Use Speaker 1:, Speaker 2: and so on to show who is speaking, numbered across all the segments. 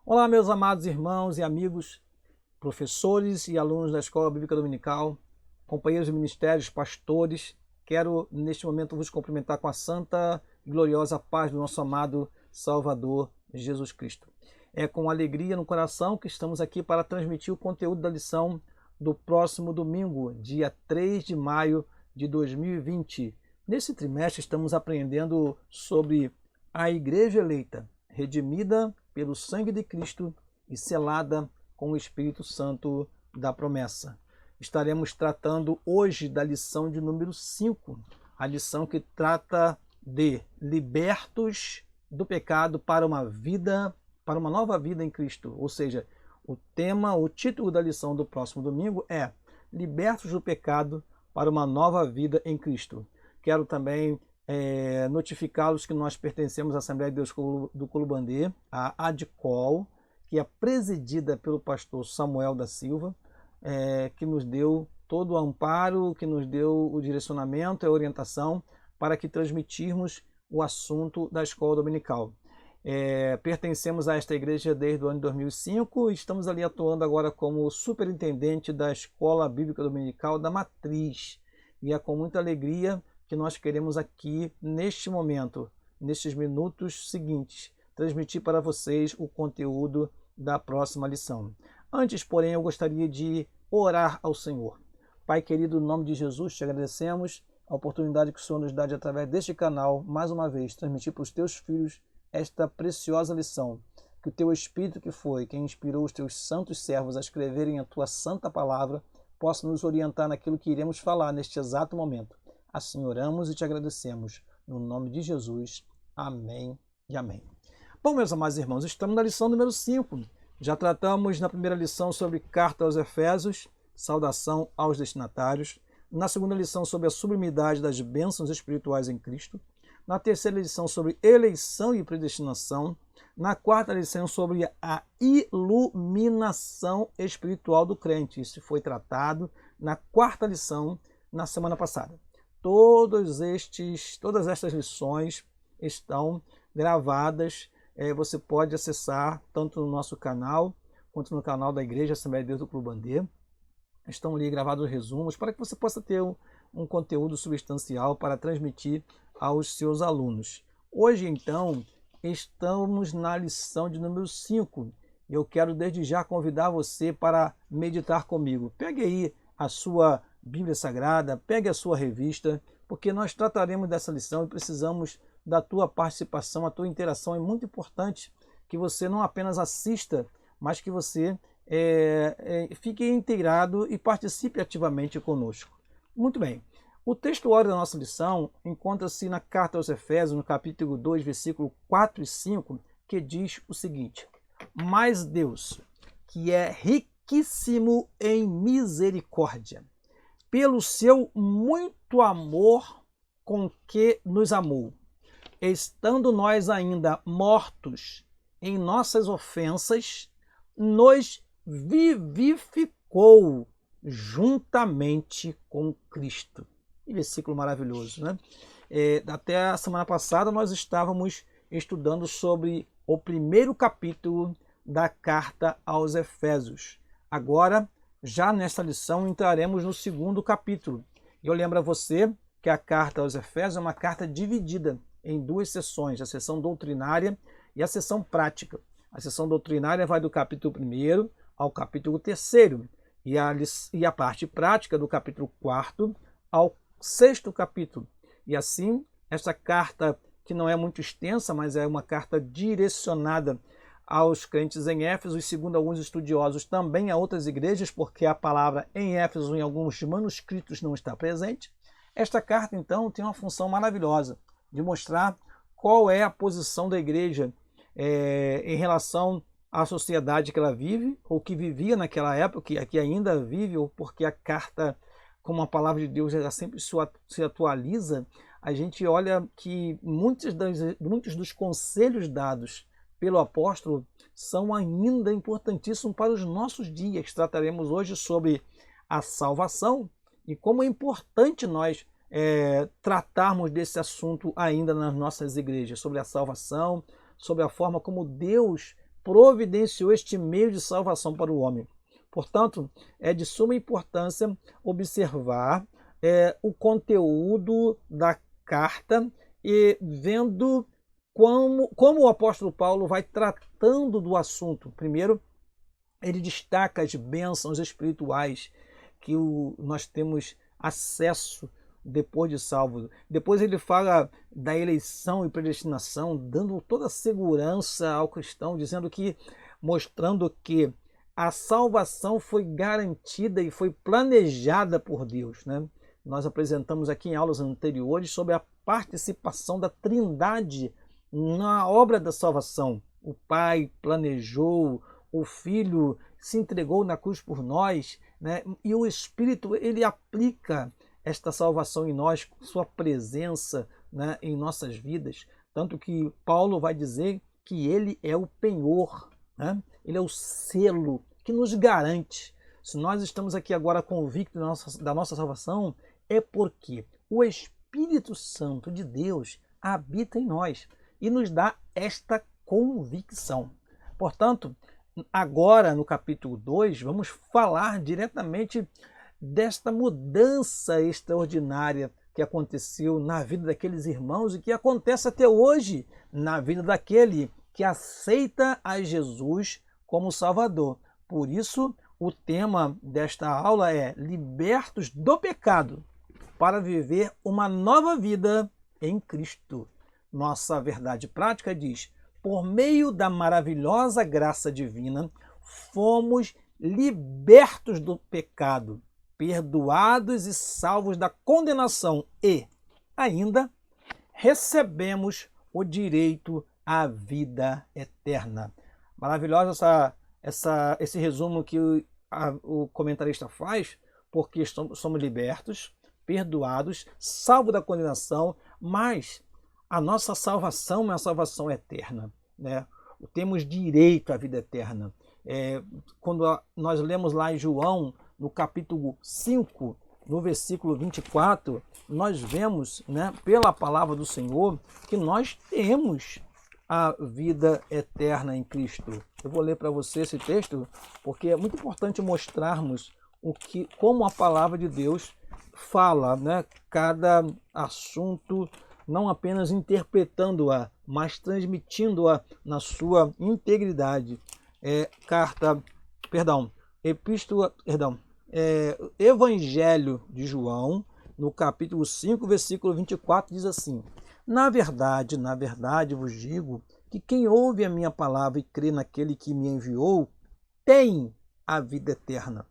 Speaker 1: Olá, meus amados irmãos e amigos, professores e alunos da Escola Bíblica Dominical, companheiros de ministérios, pastores. Quero, neste momento, vos cumprimentar com a santa e gloriosa paz do nosso amado Salvador Jesus Cristo. É com alegria no coração que estamos aqui para transmitir o conteúdo da lição do próximo domingo, dia 3 de maio de 2020. Nesse trimestre, estamos aprendendo sobre a Igreja eleita, redimida pelo sangue de Cristo e selada com o Espírito Santo da promessa. Estaremos tratando hoje da lição de número 5, a lição que trata de libertos do pecado para uma nova vida em Cristo. Ou seja, o título da lição do próximo domingo é Libertos do pecado para uma nova vida em Cristo. Quero também notificá-los que nós pertencemos à Assembleia de Deus do Culubandê, a ADCOL, que é presidida pelo pastor Samuel da Silva, que nos deu todo o amparo, que nos deu o direcionamento e a orientação para que transmitirmos o assunto da escola dominical. Pertencemos a esta igreja desde o ano de 2005 e estamos ali atuando agora como superintendente da Escola Bíblica Dominical da Matriz. E é com muita alegria que nós queremos aqui, neste momento, nestes minutos seguintes, transmitir para vocês o conteúdo da próxima lição. Antes, porém, eu gostaria de orar ao Senhor. Pai querido, no nome de Jesus, te agradecemos a oportunidade que o Senhor nos dá de, através deste canal, mais uma vez, transmitir para os teus filhos esta preciosa lição. Que o teu Espírito, que foi quem inspirou os teus santos servos a escreverem a tua santa palavra, possa nos orientar naquilo que iremos falar neste exato momento. Assim oramos e te agradecemos. No nome de Jesus. Amém e amém. Bom, meus amados irmãos, estamos na lição número 5. Já tratamos na primeira lição sobre carta aos Efésios, saudação aos destinatários. Na segunda lição sobre a sublimidade das bênçãos espirituais em Cristo. Na terceira lição sobre eleição e predestinação. Na quarta lição sobre a iluminação espiritual do crente. Isso foi tratado na quarta lição na semana passada. Todas estas lições estão gravadas. Você pode acessar tanto no nosso canal, quanto no canal da Igreja Assembleia de Deus do Culubandê. Estão ali gravados resumos para que você possa ter um conteúdo substancial para transmitir aos seus alunos. Hoje, então, estamos na lição de número 5. Eu quero desde já convidar você para meditar comigo. Pegue aí a sua Bíblia Sagrada, pegue a sua revista, porque nós trataremos dessa lição e precisamos da tua participação, a tua interação. É muito importante que você não apenas assista, mas que você fique inteirado e participe ativamente conosco. Muito bem. O textuário da nossa lição encontra-se na carta aos Efésios, no capítulo 2, versículo 4 e 5, que diz o seguinte: Mas Deus, que é riquíssimo em misericórdia, pelo seu muito amor com que nos amou, estando nós ainda mortos em nossas ofensas, nos vivificou juntamente com Cristo. Que versículo maravilhoso, né? Até a semana passada nós estávamos estudando sobre o primeiro capítulo da carta aos Efésios. Agora, já nesta lição, entraremos no segundo capítulo. Eu lembro a você que a carta aos Efésios é uma carta dividida em duas sessões, a sessão doutrinária e a sessão prática. A sessão doutrinária vai do capítulo 1 ao capítulo 3 e a parte prática do capítulo 4 ao 6º capítulo. E assim, esta carta, que não é muito extensa, mas é uma carta direcionada aos crentes em Éfeso e, segundo alguns estudiosos, também a outras igrejas, porque a palavra em Éfeso em alguns manuscritos não está presente. Esta carta, então, tem uma função maravilhosa de mostrar qual é a posição da igreja em relação à sociedade que ela vive, ou que vivia naquela época, que ainda vive, ou porque a carta, como a palavra de Deus, ela sempre se atualiza. A gente olha que muitos dos conselhos dados pelo apóstolo são ainda importantíssimos para os nossos dias. Trataremos hoje sobre a salvação e como é importante nós tratarmos desse assunto ainda nas nossas igrejas, sobre a salvação, sobre a forma como Deus providenciou este meio de salvação para o homem. Portanto, é de suma importância observar o conteúdo da carta e vendo como o apóstolo Paulo vai tratando do assunto. Primeiro, ele destaca as bênçãos espirituais que nós temos acesso depois de salvo. Depois ele fala da eleição e predestinação, dando toda a segurança ao cristão, mostrando que a salvação foi garantida e foi planejada por Deus, né? Nós apresentamos aqui em aulas anteriores sobre a participação da Trindade na obra da salvação. O Pai planejou, o Filho se entregou na cruz por nós, né? E o Espírito, ele aplica esta salvação em nós, sua presença, né, em nossas vidas. Tanto que Paulo vai dizer que ele é o penhor, né? Ele é o selo que nos garante. Se nós estamos aqui agora convictos da nossa salvação, é porque o Espírito Santo de Deus habita em nós e nos dá esta convicção. Portanto, agora no capítulo 2, vamos falar diretamente desta mudança extraordinária que aconteceu na vida daqueles irmãos e que acontece até hoje na vida daquele que aceita a Jesus como Salvador. Por isso, o tema desta aula é Libertos do Pecado para viver uma nova vida em Cristo. Nossa verdade prática diz: por meio da maravilhosa graça divina, fomos libertos do pecado, perdoados e salvos da condenação e, ainda, recebemos o direito à vida eterna. Maravilhoso esse resumo que o comentarista faz, porque somos libertos, perdoados, salvos da condenação, mas a nossa salvação é uma salvação eterna, né? Temos direito à vida eterna. Quando nós lemos lá em João, no capítulo 5, no versículo 24, nós vemos, né, pela palavra do Senhor, que nós temos a vida eterna em Cristo. Eu vou ler para você esse texto, porque é muito importante mostrarmos como a palavra de Deus fala, né, cada assunto, não apenas interpretando-a, mas transmitindo-a na sua integridade. Evangelho de João, no capítulo 5, versículo 24, diz assim: na verdade vos digo que quem ouve a minha palavra e crê naquele que me enviou, tem a vida eterna,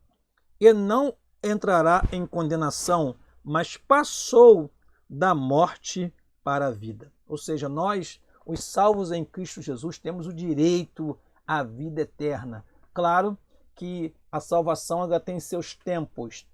Speaker 1: e não entrará em condenação, mas passou da morte para a vida. Ou seja, nós, os salvos em Cristo Jesus, temos o direito à vida eterna. Claro que a salvação ainda tem seus tempos.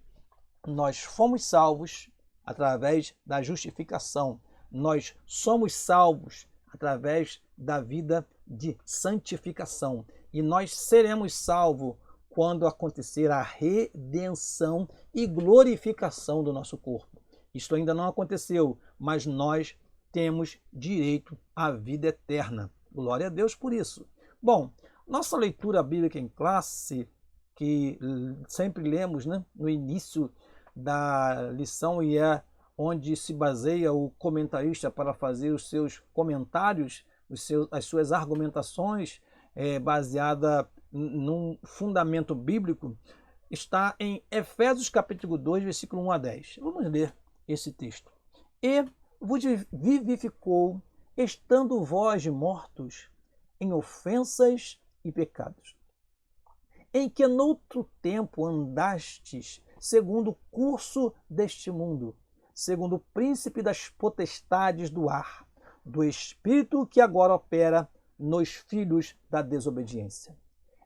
Speaker 1: Nós fomos salvos através da justificação. Nós somos salvos através da vida de santificação. E nós seremos salvos quando acontecer a redenção e glorificação do nosso corpo. Isto ainda não aconteceu, mas nós temos direito à vida eterna. Glória a Deus por isso. Bom, nossa leitura bíblica em classe, que sempre lemos, né, no início da lição, e é onde se baseia o comentarista para fazer os seus comentários, as suas argumentações, baseada num fundamento bíblico, está em Efésios capítulo 2, versículo 1 a 10. Vamos ler esse texto. E vos vivificou, estando vós mortos em ofensas e pecados, em que noutro tempo andastes segundo o curso deste mundo, segundo o príncipe das potestades do ar, do espírito que agora opera nos filhos da desobediência,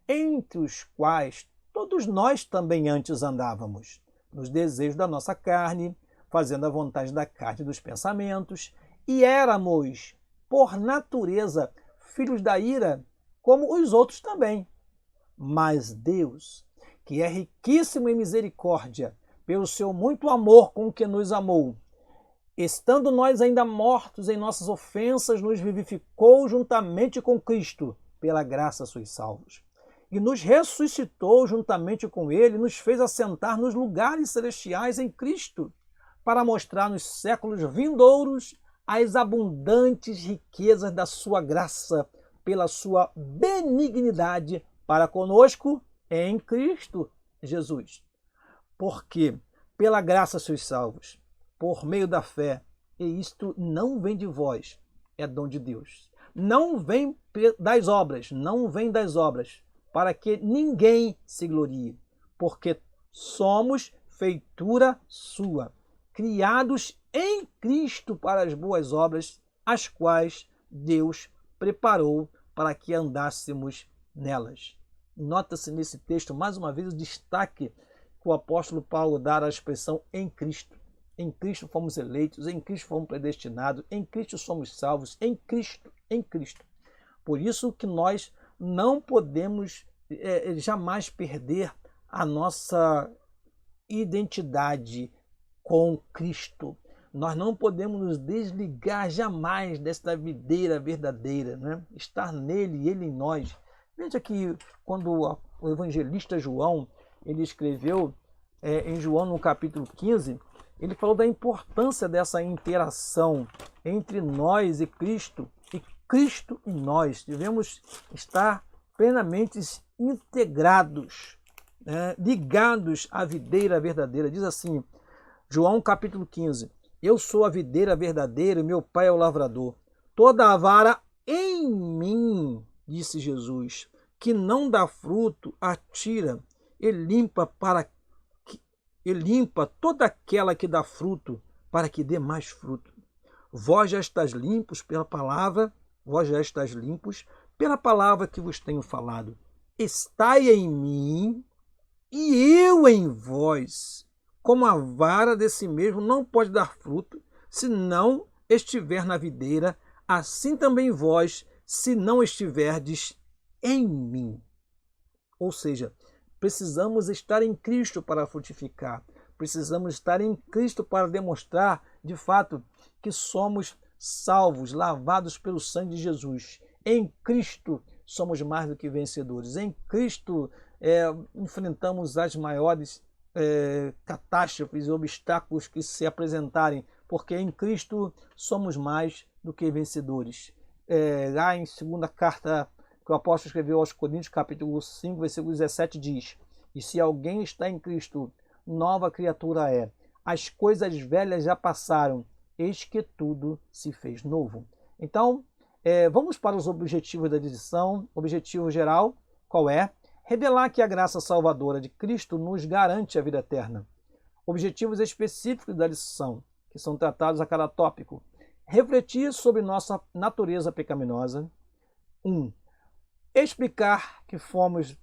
Speaker 1: entre os quais todos nós também antes andávamos, nos desejos da nossa carne, fazendo a vontade da carne e dos pensamentos, e éramos, por natureza, filhos da ira, como os outros também. Mas Deus, que é riquíssimo em misericórdia, pelo seu muito amor com que nos amou, estando nós ainda mortos em nossas ofensas, nos vivificou juntamente com Cristo. pela graça sois salvos. E nos ressuscitou juntamente com ele, nos fez assentar nos lugares celestiais em Cristo, para mostrar nos séculos vindouros as abundantes riquezas da sua graça, pela sua benignidade para conosco em Cristo Jesus. Porque pela graça sois salvos, por meio da fé, e isto não vem de vós, é dom de Deus. Não vem das obras, não vem das obras, para que ninguém se glorie, porque somos feitura sua, criados em Cristo para as boas obras, as quais Deus preparou para que andássemos nelas. Nota-se nesse texto, mais uma vez, o destaque que o apóstolo Paulo dá à expressão em Cristo. Em Cristo fomos eleitos, em Cristo fomos predestinados, em Cristo somos salvos, em Cristo, em Cristo. Por isso que nós não podemos jamais perder a nossa identidade com Cristo. Nós não podemos nos desligar jamais desta videira verdadeira, né? Estar nele e ele em nós. Veja que quando o evangelista João ele escreveu em João no capítulo 15, ele falou da importância dessa interação entre nós e Cristo em nós. Devemos estar plenamente integrados, né? Ligados à videira verdadeira. Diz assim, João capítulo 15, eu sou a videira verdadeira e meu pai é o lavrador. Toda a vara em mim, disse Jesus, que não dá fruto, atira e limpa toda aquela que dá fruto, para que dê mais fruto. Vós já estáis limpos pela palavra, que vos tenho falado. Estai em mim e eu em vós. Como a vara de si mesmo não pode dar fruto, se não estiver na videira, assim também vós, se não estiverdes em mim. Ou seja, precisamos estar em Cristo para frutificar. Precisamos estar em Cristo para demonstrar, de fato, que somos salvos, lavados pelo sangue de Jesus. Em Cristo somos mais do que vencedores. Em Cristo enfrentamos as maiores catástrofes e obstáculos que se apresentarem, porque em Cristo somos mais do que vencedores. Lá em segunda carta que o apóstolo escreveu aos Coríntios, capítulo 5, versículo 17, diz: e se alguém está em Cristo, nova criatura é. As coisas velhas já passaram, eis que tudo se fez novo. Então, vamos para os objetivos da lição. Objetivo geral, qual é? Revelar que a graça salvadora de Cristo nos garante a vida eterna. Objetivos específicos da lição, que são tratados a cada tópico. Refletir sobre nossa natureza pecaminosa. 1. Explicar que fomos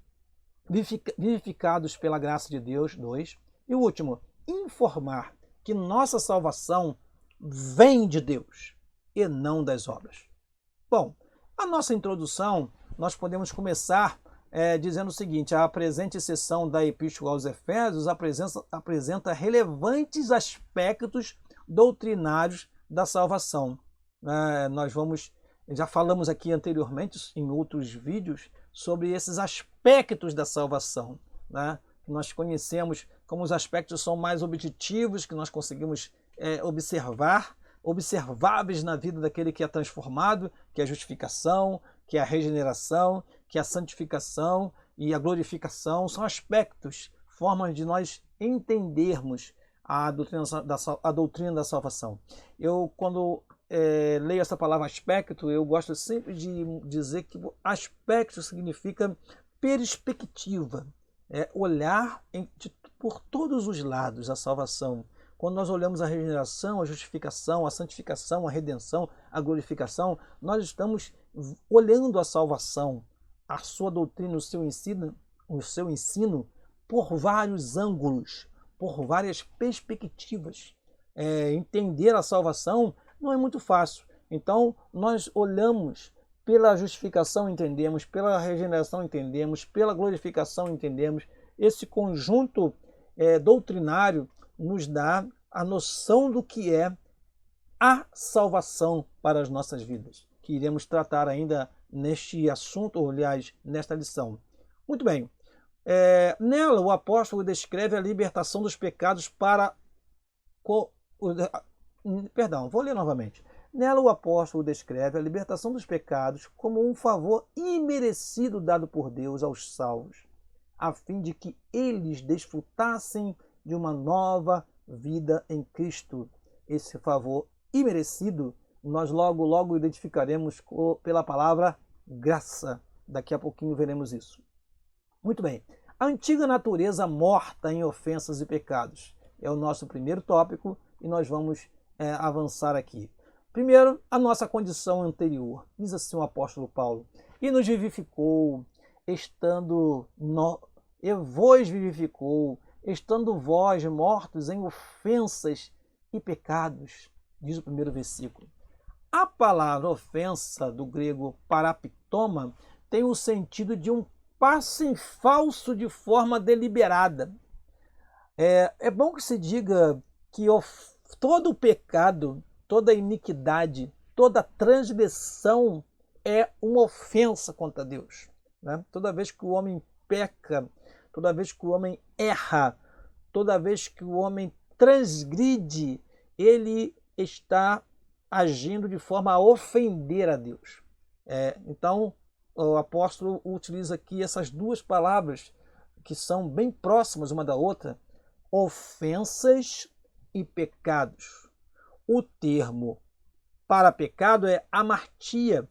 Speaker 1: vivificados pela graça de Deus. 2. E o último, informar que nossa salvação vem de Deus e não das obras. Bom, a nossa introdução, nós podemos começar dizendo o seguinte: a presente seção da Epístola aos Efésios apresenta relevantes aspectos doutrinários da salvação. Já falamos aqui anteriormente, em outros vídeos, sobre esses aspectos da salvação, né? Nós conhecemos como os aspectos são mais objetivos, que nós conseguimos observáveis na vida daquele que é transformado, que é a justificação, que é a regeneração, que é a santificação e a glorificação. São aspectos, formas de nós entendermos a doutrina da salvação. Eu, quando leio essa palavra aspecto, eu gosto sempre de dizer que aspecto significa perspectiva, olhar por todos os lados a salvação. Quando nós olhamos a regeneração, a justificação, a santificação, a redenção, a glorificação, nós estamos olhando a salvação, a sua doutrina, o seu ensino por vários ângulos, por várias perspectivas. Entender a salvação não é muito fácil. Então, nós olhamos pela justificação, entendemos, pela regeneração, entendemos, pela glorificação, entendemos. Esse conjunto doutrinário nos dá a noção do que é a salvação para as nossas vidas, que iremos tratar ainda neste assunto, ou aliás, nesta lição. Muito bem. Nela, o apóstolo descreve a libertação dos pecados para... Perdão, vou ler novamente. Nela, o apóstolo descreve a libertação dos pecados como um favor imerecido dado por Deus aos salvos, a fim de que eles desfrutassem de uma nova vida em Cristo. Esse favor imerecido nós logo identificaremos pela palavra graça. Daqui a pouquinho veremos isso. Muito bem. A antiga natureza morta em ofensas e pecados é o nosso primeiro tópico e nós vamos avançar aqui. Primeiro, a nossa condição anterior. Diz assim o apóstolo Paulo: e nos vivificou, vos vivificou, estando vós mortos em ofensas e pecados. Diz o primeiro versículo. A palavra ofensa, do grego paraptoma, tem o sentido de um passo em falso de forma deliberada. É bom que se diga que todo pecado, toda iniquidade, toda transgressão é uma ofensa contra Deus, né? Toda vez que o homem peca, toda vez que o homem erra, toda vez que o homem transgride, ele está agindo de forma a ofender a Deus. Então, o apóstolo utiliza aqui essas duas palavras que são bem próximas uma da outra, ofensas e pecados. O termo para pecado é amartia,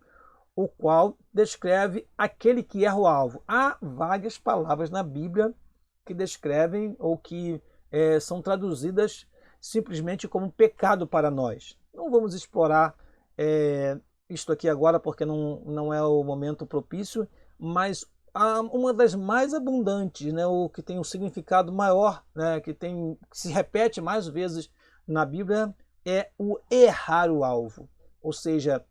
Speaker 1: o qual descreve aquele que erra o alvo. Há várias palavras na Bíblia que descrevem ou que são traduzidas simplesmente como pecado para nós. Não vamos explorar isto aqui agora porque não é o momento propício, mas uma das mais abundantes, né, o que tem um significado maior, né, que se repete mais vezes na Bíblia, é o errar o alvo, ou seja,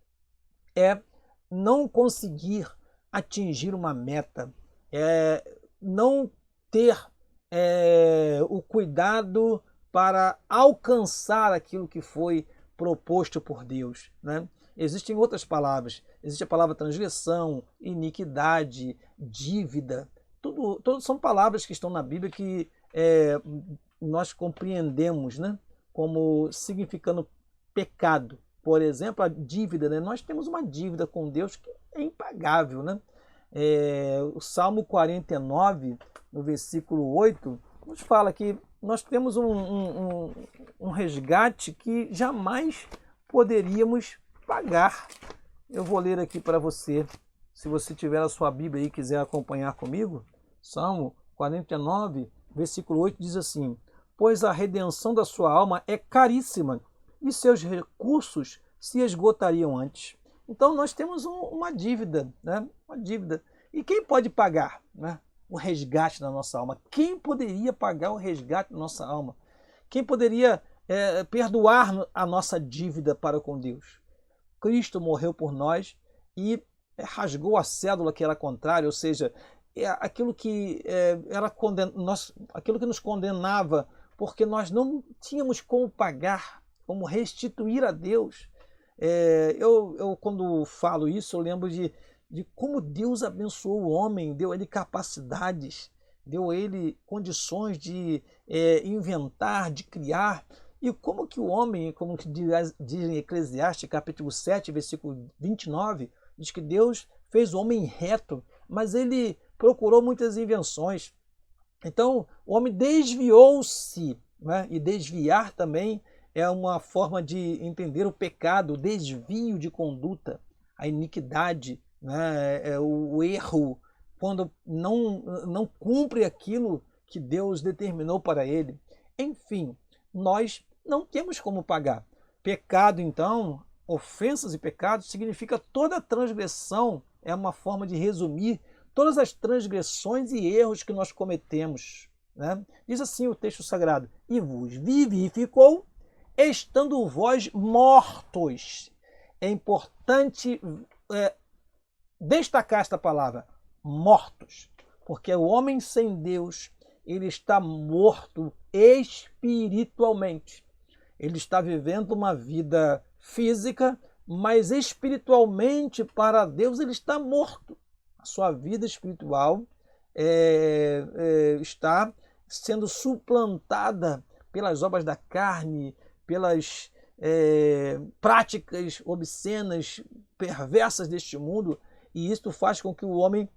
Speaker 1: é não conseguir atingir uma meta, não ter o cuidado para alcançar aquilo que foi proposto por Deus, né? Existem outras palavras, existe a palavra transgressão, iniquidade, dívida, tudo são palavras que estão na Bíblia que nós compreendemos, né, como significando pecado. Por exemplo, a dívida, né? Nós temos uma dívida com Deus que é impagável, né? O Salmo 49, no versículo 8, nos fala que nós temos um resgate que jamais poderíamos pagar. Eu vou ler aqui para você, se você tiver a sua Bíblia aí e quiser acompanhar comigo. Salmo 49, versículo 8 diz assim: pois a redenção da sua alma é caríssima e seus recursos se esgotariam antes. Então nós temos uma dívida, né? Uma dívida. E quem pode pagar, né, o resgate da nossa alma? Quem poderia pagar o resgate da nossa alma? Quem poderia perdoar a nossa dívida para com Deus? Cristo morreu por nós e rasgou a cédula que era contrária, ou seja, aquilo que aquilo que nos condenava, porque nós não tínhamos como pagar, como restituir a Deus. Eu quando falo isso, eu lembro de como Deus abençoou o homem, deu a ele capacidades, deu a ele condições de inventar, de criar. E como que o homem, como diz em Eclesiastes, capítulo 7, versículo 29, diz que Deus fez o homem reto, mas ele procurou muitas invenções. Então, o homem desviou-se, né? E desviar também é uma forma de entender o pecado, o desvio de conduta, a iniquidade, né? O erro, quando não cumpre aquilo que Deus determinou para ele. Enfim, nós não temos como pagar. Pecado, então, ofensas e pecados, significa toda transgressão, é uma forma de resumir todas as transgressões e erros que nós cometemos, né? Diz assim o texto sagrado: e vos vivificou, estando vós mortos. É importante destacar esta palavra, mortos, porque o homem sem Deus, ele está morto espiritualmente. Ele está vivendo uma vida física, mas espiritualmente para Deus ele está morto. A sua vida espiritual está sendo suplantada pelas obras da carne, pelas práticas obscenas, perversas deste mundo, e isto faz com que o homem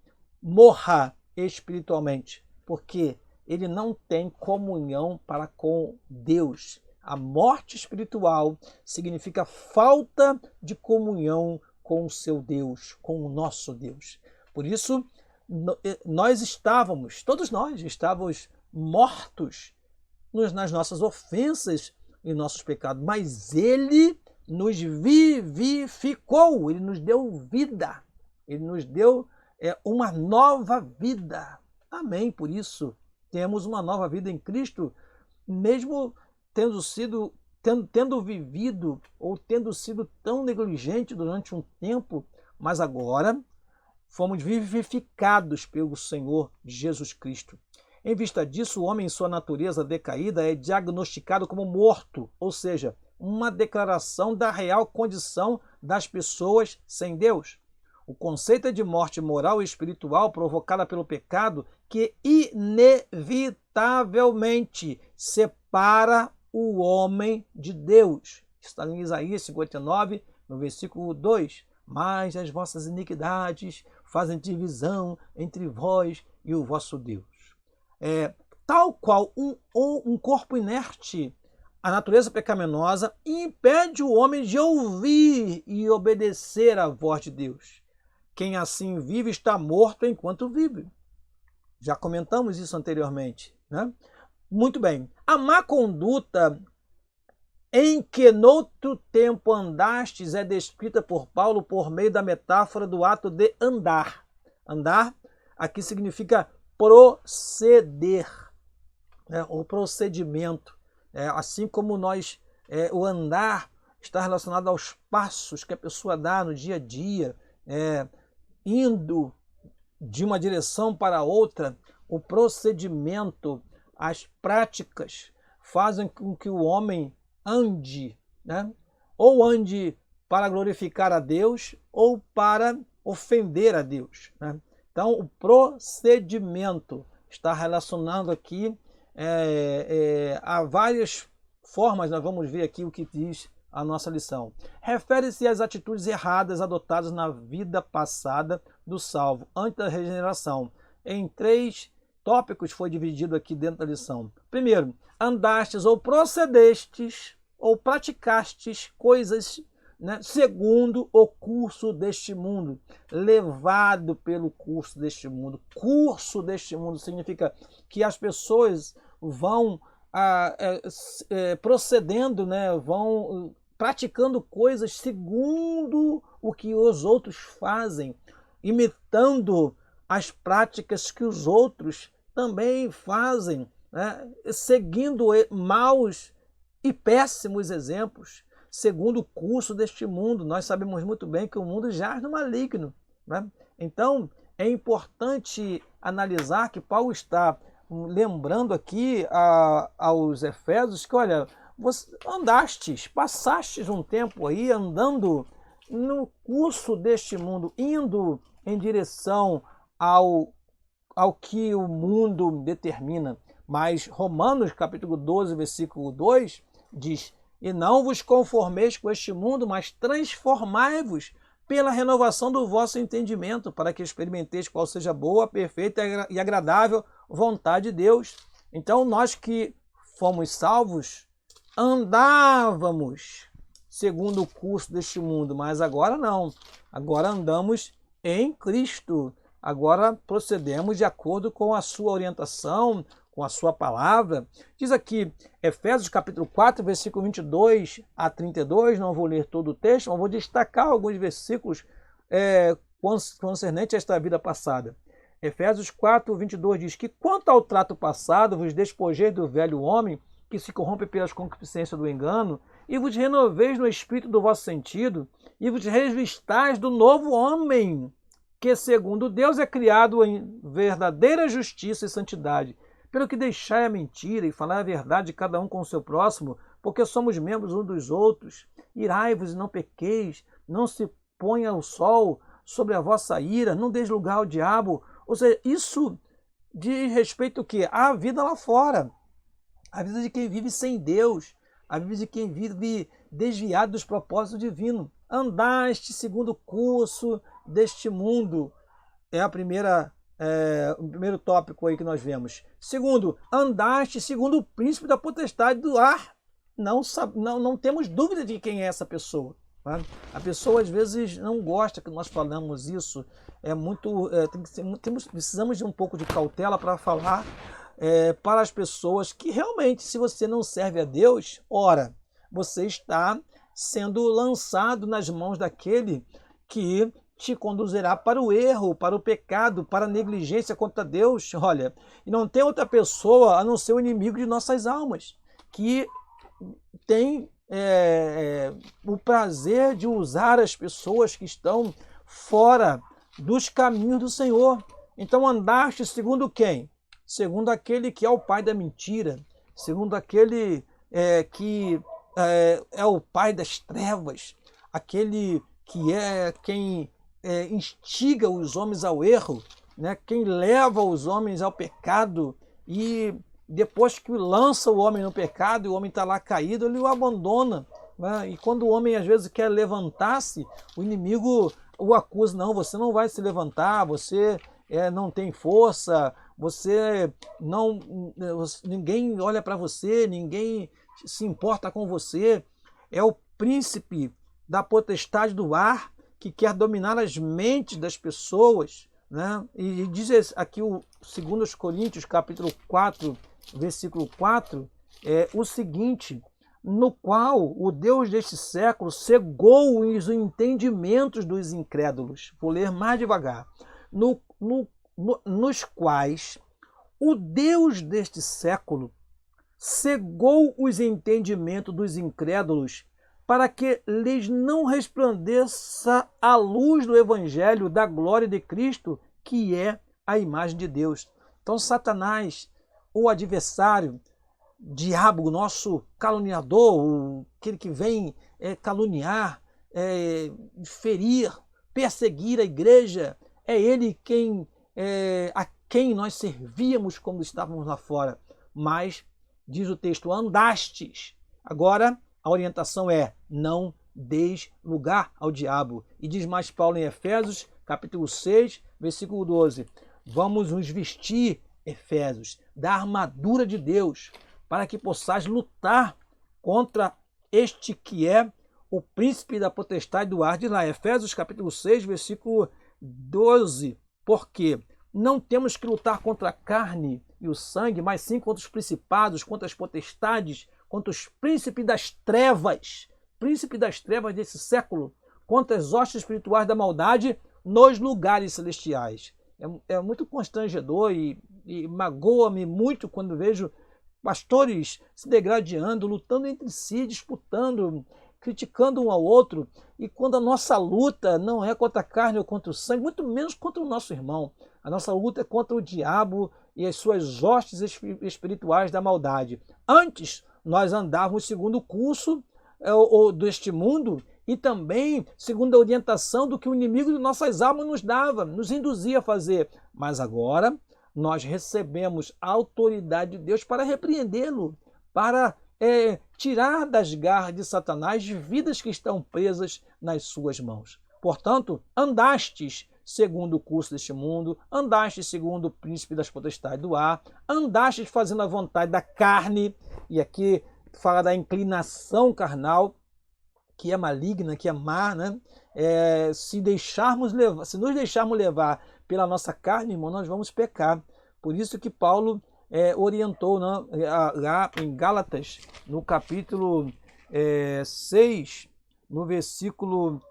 Speaker 1: morra espiritualmente, porque ele não tem comunhão para com Deus. A morte espiritual significa falta de comunhão com o seu Deus, com o nosso Deus. Por isso, todos nós estávamos mortos nas nossas ofensas e nossos pecados, mas Ele nos vivificou, Ele nos deu vida, Ele nos deu uma nova vida. Amém. Por isso, temos uma nova vida em Cristo, mesmo tendo vivido ou tendo sido tão negligente durante um tempo, mas agora fomos vivificados pelo Senhor Jesus Cristo. Em vista disso, o homem em sua natureza decaída é diagnosticado como morto, ou seja, uma declaração da real condição das pessoas sem Deus. O conceito é de morte moral e espiritual provocada pelo pecado que inevitavelmente separa o homem de Deus. Está em Isaías 59, no versículo 2. Mas as vossas iniquidades fazem divisão entre vós e o vosso Deus. Tal qual um corpo inerte, a natureza pecaminosa impede o homem de ouvir e obedecer à voz de Deus. Quem assim vive está morto enquanto vive. Já comentamos isso anteriormente, né? Muito bem. A má conduta em que noutro tempo andastes é descrita por Paulo por meio da metáfora do ato de andar. Andar aqui significa proceder, né? O procedimento. Assim como o andar está relacionado aos passos que a pessoa dá no dia a dia, indo de uma direção para outra, o procedimento, as práticas fazem com que o homem ande, né? Ou ande para glorificar a Deus ou para ofender a Deus, né? Então, o procedimento está relacionado aqui a várias formas. Nós vamos ver aqui o que diz a nossa lição. Refere-se às atitudes erradas adotadas na vida passada do salvo, antes da regeneração. Em 3 tópicos foi dividido aqui dentro da lição. Primeiro, andastes ou procedestes ou praticastes coisas, né, segundo o curso deste mundo, levado pelo curso deste mundo. Curso deste mundo significa que as pessoas vão procedendo, né, vão praticando coisas segundo o que os outros fazem, imitando as práticas que os outros também fazem, né, seguindo maus e péssimos exemplos, segundo o curso deste mundo. Nós sabemos muito bem que o mundo jaz no maligno, né? Então, é importante analisar que Paulo está lembrando aqui aos Efésios que, olha, passastes um tempo aí andando no curso deste mundo, indo em direção ao que o mundo determina. Mas Romanos capítulo 12, versículo 2 diz: e não vos conformeis com este mundo, mas transformai-vos pela renovação do vosso entendimento, para que experimenteis qual seja a boa, perfeita e agradável vontade de Deus. Então, nós que fomos salvos, andávamos segundo o curso deste mundo, mas agora não. Agora andamos em Cristo. Agora procedemos de acordo com a sua orientação, com a sua palavra. Diz aqui, Efésios capítulo 4, versículo 22 a 32, não vou ler todo o texto, mas vou destacar alguns versículos concernentes a esta vida passada. Efésios 4, 22 diz que, quanto ao trato passado, vos despojeis do velho homem, que se corrompe pelas concupiscências do engano, e vos renoveis no espírito do vosso sentido, e vos revistais do novo homem, que segundo Deus é criado em verdadeira justiça e santidade. Pelo que deixai a mentira e falar a verdade cada um com o seu próximo, porque somos membros uns dos outros. Irai-vos e não pequeis, não se ponha o sol sobre a vossa ira, não deis lugar ao diabo. Ou seja, isso diz respeito ao quê? À vida lá fora, a vida de quem vive sem Deus, a vida de quem vive desviado dos propósitos divinos. Andaste segundo o curso deste mundo, é o primeiro tópico aí que nós vemos. Segundo, andaste segundo o príncipe da potestade do ar. Não temos dúvida de quem é essa pessoa. Tá? A pessoa às vezes não gosta que nós falamos isso. Precisamos de um pouco de cautela para falar para as pessoas que realmente, se você não serve a Deus, ora, você está sendo lançado nas mãos daquele que te conduzirá para o erro, para o pecado, para a negligência contra Deus. Olha, e não tem outra pessoa a não ser o inimigo de nossas almas, que tem o prazer de usar as pessoas que estão fora dos caminhos do Senhor. Então andaste segundo quem? Segundo aquele que é o pai da mentira, segundo aquele que é o pai das trevas, aquele que é quem instiga os homens ao erro, né? Quem leva os homens ao pecado, e depois que lança o homem no pecado e o homem está lá caído, ele o abandona. Né? E quando o homem às vezes quer levantar-se, o inimigo o acusa: não, você não vai se levantar, você não tem força, ninguém olha para você, ninguém se importa com você. É o príncipe da potestade do ar que quer dominar as mentes das pessoas. Né? E diz aqui o 2 Coríntios, capítulo 4, versículo 4, o seguinte: no qual o Deus deste século cegou os entendimentos dos incrédulos. Vou ler mais devagar. Nos quais o Deus deste século cegou os entendimentos dos incrédulos, para que lhes não resplandeça a luz do Evangelho da glória de Cristo, que é a imagem de Deus. Então Satanás, o adversário, diabo, nosso caluniador, aquele que vem caluniar, ferir, perseguir a igreja, é ele a quem nós servíamos quando estávamos lá fora. Mas, diz o texto, andastes. Agora, a orientação é: não deis lugar ao diabo. E diz mais Paulo em Efésios, capítulo 6, versículo 12. Vamos nos vestir, Efésios, da armadura de Deus, para que possais lutar contra este que é o príncipe da potestade do ar. Diz lá, Efésios capítulo 6, versículo 12. Porque não temos que lutar contra a carne e o sangue, mas sim contra os principados, contra as potestades, contra os príncipes das trevas desse século, contra as hostes espirituais da maldade nos lugares celestiais. É muito constrangedor e magoa-me muito quando vejo pastores se degradando, lutando entre si, disputando, criticando um ao outro, e quando a nossa luta não é contra a carne ou contra o sangue, muito menos contra o nosso irmão. A nossa luta é contra o diabo e as suas hostes espirituais da maldade. Antes, nós andávamos segundo o curso deste mundo e também segundo a orientação do que o inimigo de nossas almas nos dava, nos induzia a fazer. Mas agora nós recebemos a autoridade de Deus para repreendê-lo, para tirar das garras de Satanás vidas que estão presas nas suas mãos. Portanto, andastes segundo o curso deste mundo, andastes segundo o príncipe das potestades do ar, andastes fazendo a vontade da carne, e aqui fala da inclinação carnal, que é maligna, que é má, né? Se nos deixarmos levar pela nossa carne, irmão, nós vamos pecar. Por isso que Paulo orientou, né, lá em Gálatas, no capítulo 6, no versículo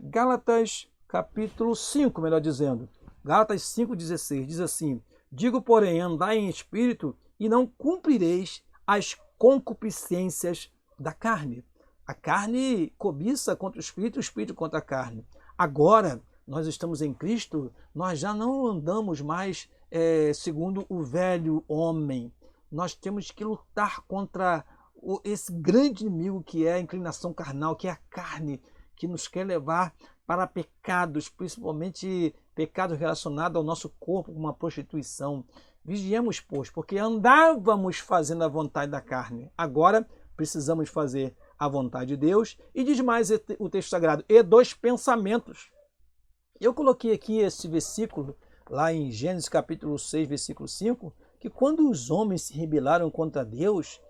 Speaker 1: Gálatas capítulo 5, melhor dizendo, Gálatas 5,16, diz assim: digo, porém, andai em espírito e não cumprireis as concupiscências da carne. A carne cobiça contra o espírito contra a carne. Agora, nós estamos em Cristo, nós já não andamos mais segundo o velho homem. Nós temos que lutar contra esse grande inimigo que é a inclinação carnal, que é a carne, que nos quer levar para pecados, principalmente pecados relacionados ao nosso corpo, como a prostituição. Vigiemos, pois, porque andávamos fazendo a vontade da carne. Agora precisamos fazer a vontade de Deus. E diz mais o texto sagrado, e dos pensamentos. Eu coloquei aqui esse versículo, lá em Gênesis capítulo 6, versículo 5, que quando os homens se rebelaram contra Deus,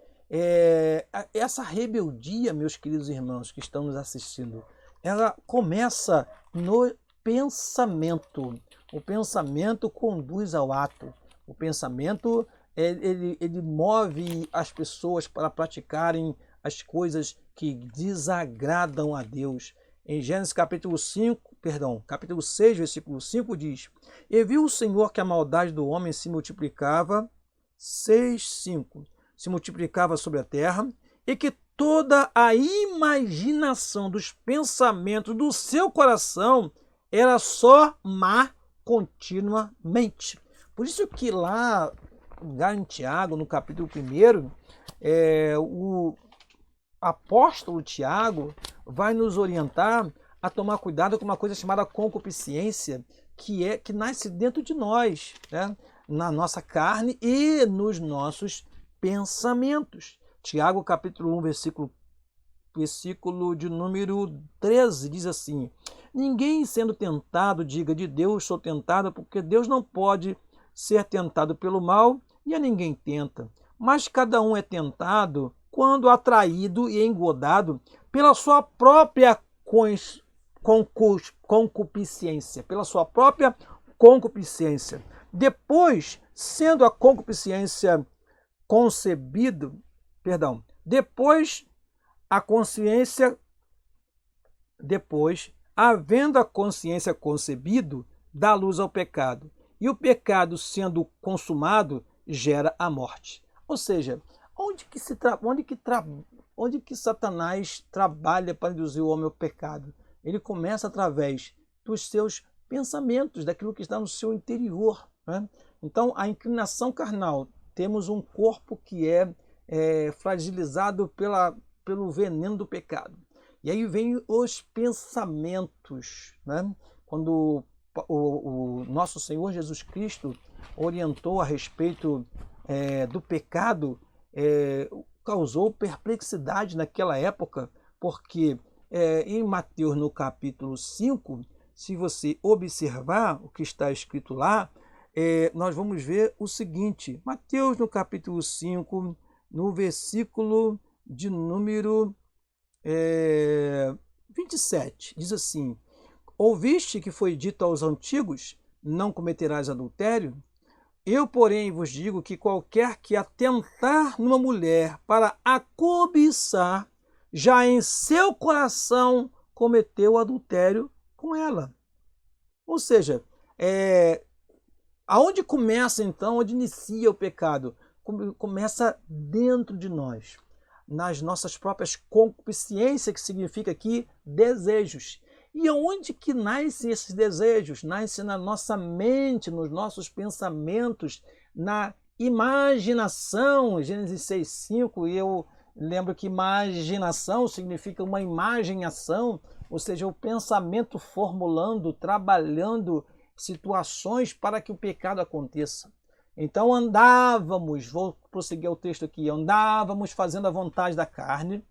Speaker 1: essa rebeldia, meus queridos irmãos que estão nos assistindo, ela começa no pensamento. O pensamento conduz ao ato. O pensamento, ele move as pessoas para praticarem as coisas que desagradam a Deus. Em Gênesis capítulo 6, versículo 5 diz: E viu o Senhor que a maldade do homem se multiplicava, 6:5, se multiplicava sobre a terra, e que toda a imaginação dos pensamentos do seu coração era só má continuamente. Por isso que lá em Tiago, no capítulo 1, o apóstolo Tiago vai nos orientar a tomar cuidado com uma coisa chamada concupiscência, que nasce dentro de nós, né? Na nossa carne e nos nossos pensamentos. Tiago capítulo 1, versículo de número 13, diz assim: Ninguém sendo tentado diga de Deus sou tentado, porque Deus não pode ser tentado pelo mal e a ninguém tenta. Mas cada um é tentado quando atraído e engodado pela sua própria concupiscência, pela sua própria concupiscência. Depois, sendo a concupiscência havendo a consciência concebido, dá luz ao pecado. E o pecado, sendo consumado, gera a morte. Ou seja, onde que Satanás trabalha para induzir o homem ao pecado? Ele começa através dos seus pensamentos, daquilo que está no seu interior, né? Então, a inclinação carnal, temos um corpo que é fragilizado pelo veneno do pecado. E aí vem os pensamentos, né? Quando o nosso Senhor Jesus Cristo orientou a respeito do pecado, causou perplexidade naquela época, porque em Mateus, no capítulo 5, se você observar o que está escrito lá, nós vamos ver o seguinte: Mateus, no capítulo 5, no versículo de número 27, diz assim: Ouviste que foi dito aos antigos, não cometerás adultério? Eu, porém, vos digo que qualquer que atentar numa mulher para a cobiçar, já em seu coração cometeu adultério com ela. Ou seja, aonde começa então, onde inicia o pecado? Começa dentro de nós, nas nossas próprias concupiscências, que significa aqui desejos. E onde que nascem esses desejos? Nasce na nossa mente, nos nossos pensamentos, na imaginação. Gênesis 6:5, e eu lembro que imaginação significa uma imagem em ação, ou seja, o pensamento formulando, trabalhando situações para que o pecado aconteça. Então andávamos, vou prosseguir o texto aqui, andávamos fazendo a vontade da carne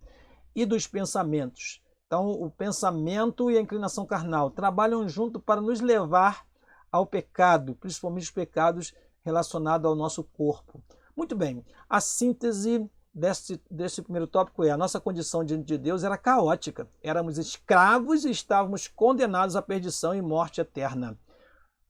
Speaker 1: e dos pensamentos. Então o pensamento e a inclinação carnal trabalham junto para nos levar ao pecado, principalmente os pecados relacionados ao nosso corpo. Muito bem, a síntese desse primeiro tópico a nossa condição diante de Deus era caótica. Éramos escravos e estávamos condenados à perdição e morte eterna.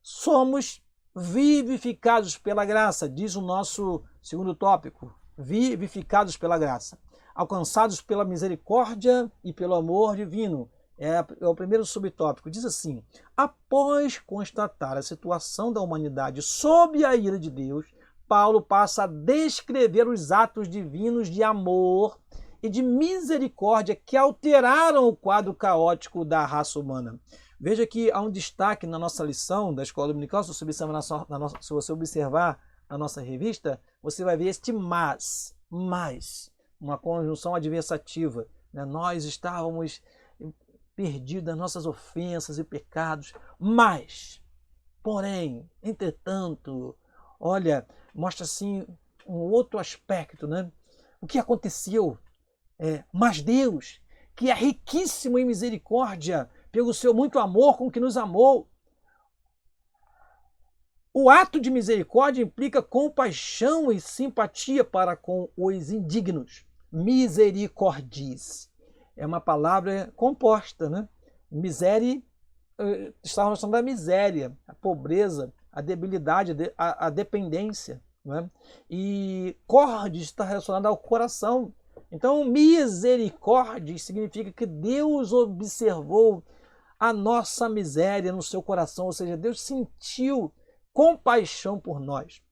Speaker 1: Somos vivificados pela graça, diz o nosso segundo tópico, vivificados pela graça, alcançados pela misericórdia e pelo amor divino. É o primeiro subtópico. Diz assim: após constatar a situação da humanidade sob a ira de Deus, Paulo passa a descrever os atos divinos de amor e de misericórdia que alteraram o quadro caótico da raça humana. Veja que há um destaque na nossa lição da Escola Dominical. Se você observar na nossa revista, você vai ver este mais, uma conjunção adversativa, né? Nós estávamos perdido nas nossas ofensas e pecados, mas, porém, entretanto, olha, mostra assim um outro aspecto, né? O que aconteceu? Mas Deus, que é riquíssimo em misericórdia, pelo seu muito amor com que nos amou. O ato de misericórdia implica compaixão e simpatia para com os indignos. Misericordis é uma palavra composta, né? Miséria está relacionada à miséria, à pobreza, à debilidade, à dependência, né? E cordis está relacionada ao coração. Então, misericórdia significa que Deus observou a nossa miséria no seu coração, ou seja, Deus sentiu compaixão por nós.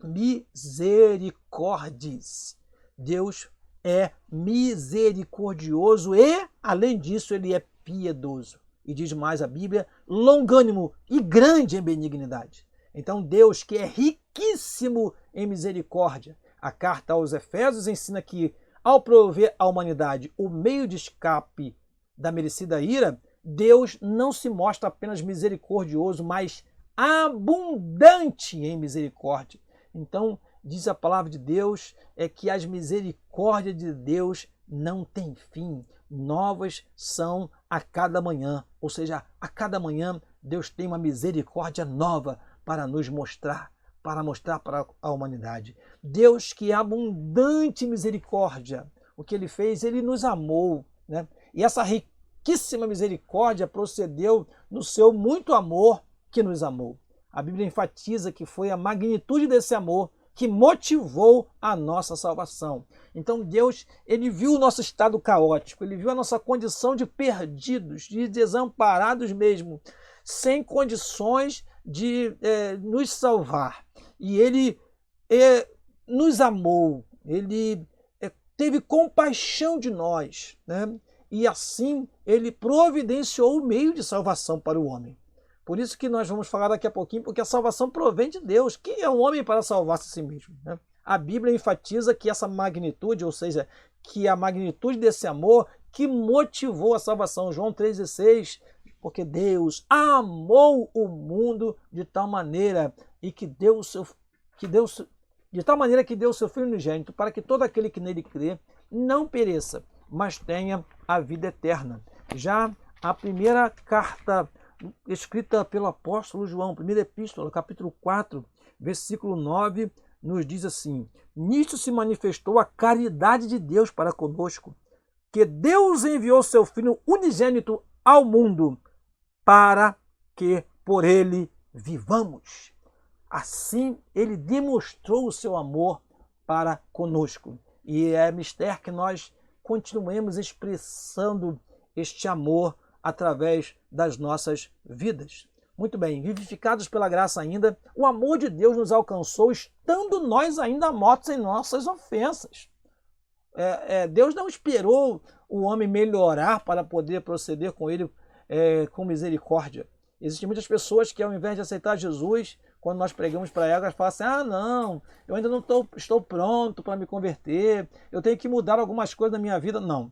Speaker 1: Misericórdias. Deus é misericordioso e, além disso, ele é piedoso. E diz mais a Bíblia, longânimo e grande em benignidade. Então, Deus, que é riquíssimo em misericórdia. A carta aos Efésios ensina que, ao prover à humanidade o meio de escape da merecida ira, Deus não se mostra apenas misericordioso, mas abundante em misericórdia. Então, diz a palavra de Deus, que as misericórdias de Deus não têm fim. Novas são a cada manhã. Ou seja, a cada manhã Deus tem uma misericórdia nova para nos mostrar, para mostrar para a humanidade. Deus que é abundante em misericórdia. O que ele fez? Ele nos amou, né? E essa riquíssima misericórdia procedeu no seu muito amor que nos amou. A Bíblia enfatiza que foi a magnitude desse amor que motivou a nossa salvação. Então Deus, ele viu o nosso estado caótico, ele viu a nossa condição de perdidos, de desamparados mesmo, sem condições de nos salvar. E ele nos amou, ele teve compaixão de nós, né? E assim ele providenciou o meio de salvação para o homem. Por isso que nós vamos falar daqui a pouquinho, porque a salvação provém de Deus. Quem é o homem para salvar-se a si mesmo, né? A Bíblia enfatiza que essa magnitude, ou seja, que a magnitude desse amor que motivou a salvação. João 3,16, porque Deus amou o mundo de tal maneira e de tal maneira que deu o seu Filho unigênito para que todo aquele que nele crê não pereça, mas tenha a vida eterna. Já a primeira carta escrita pelo apóstolo João, primeira epístola, capítulo 4, versículo 9, nos diz assim: nisto se manifestou a caridade de Deus para conosco, que Deus enviou seu Filho unigênito ao mundo para que por ele vivamos. Assim, ele demonstrou o seu amor para conosco. E é mistério que nós continuemos expressando este amor através das nossas vidas. Muito bem, vivificados pela graça ainda, o amor de Deus nos alcançou estando nós ainda mortos em nossas ofensas. Deus não esperou o homem melhorar para poder proceder com ele com misericórdia. Existem muitas pessoas que, ao invés de aceitar Jesus, quando nós pregamos para elas, falam assim: ah, não, eu ainda não estou pronto para me converter, eu tenho que mudar algumas coisas na minha vida. Não,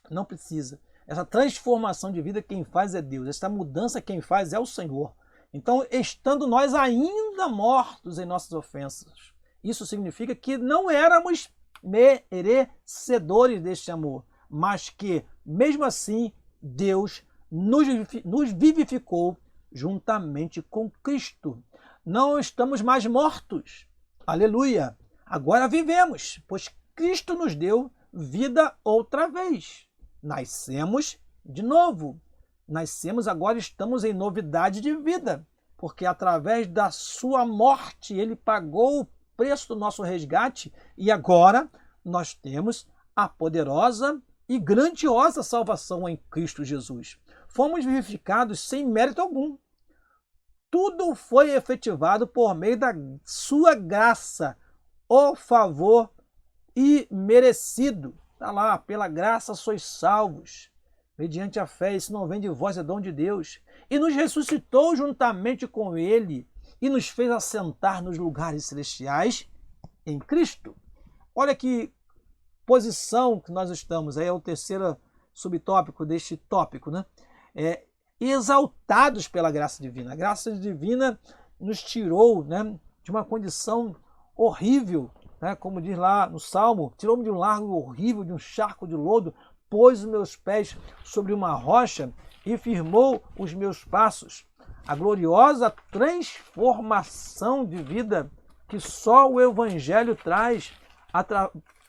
Speaker 1: não precisa. Essa transformação de vida quem faz é Deus. Essa mudança quem faz é o Senhor. Então, estando nós ainda mortos em nossas ofensas, isso significa que não éramos merecedores deste amor, mas que, mesmo assim, Deus nos vivificou juntamente com Cristo. Não estamos mais mortos. Aleluia! Agora vivemos, pois Cristo nos deu vida outra vez. Nascemos de novo. Nascemos, agora estamos em novidade de vida, porque através da sua morte ele pagou o preço do nosso resgate e agora nós temos a poderosa e grandiosa salvação em Cristo Jesus. Fomos vivificados sem mérito algum. Tudo foi efetivado por meio da sua graça, o favor imerecido. Está lá, pela graça sois salvos, mediante a fé, isso não vem de vós, é dom de Deus. E nos ressuscitou juntamente com ele e nos fez assentar nos lugares celestiais em Cristo. Olha que posição que nós estamos, aí é a terceira subtópico deste tópico, né? Exaltados pela graça divina. A graça divina nos tirou, né, de uma condição horrível, né, como diz lá no Salmo, tirou-me de um largo horrível, de um charco de lodo, pôs os meus pés sobre uma rocha e firmou os meus passos. A gloriosa transformação de vida que só o Evangelho traz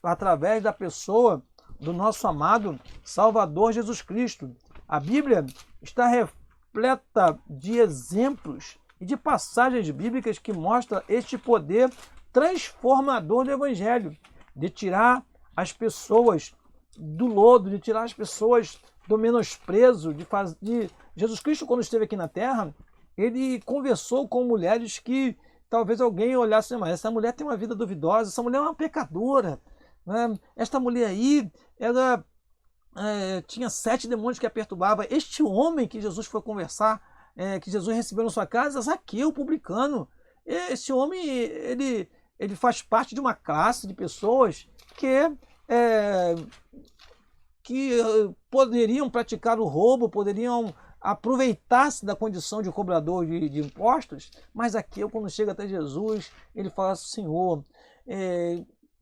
Speaker 1: através da pessoa do nosso amado Salvador Jesus Cristo. A Bíblia está repleta de exemplos e de passagens bíblicas que mostram este poder transformador do Evangelho, de tirar as pessoas do lodo, de tirar as pessoas do menosprezo, de Jesus Cristo, quando esteve aqui na Terra, ele conversou com mulheres que talvez alguém olhasse, mas essa mulher tem uma vida duvidosa, essa mulher é uma pecadora, né? Esta mulher aí, ela tinha 7 demônios que a perturbava. Este homem que Jesus foi conversar, que Jesus recebeu na sua casa, Zaqueu, publicano, esse homem, ele faz parte de uma classe de pessoas que poderiam praticar o roubo, poderiam aproveitar-se da condição de cobrador de impostos, mas Zaqueu, quando chega até Jesus, ele fala assim: Senhor,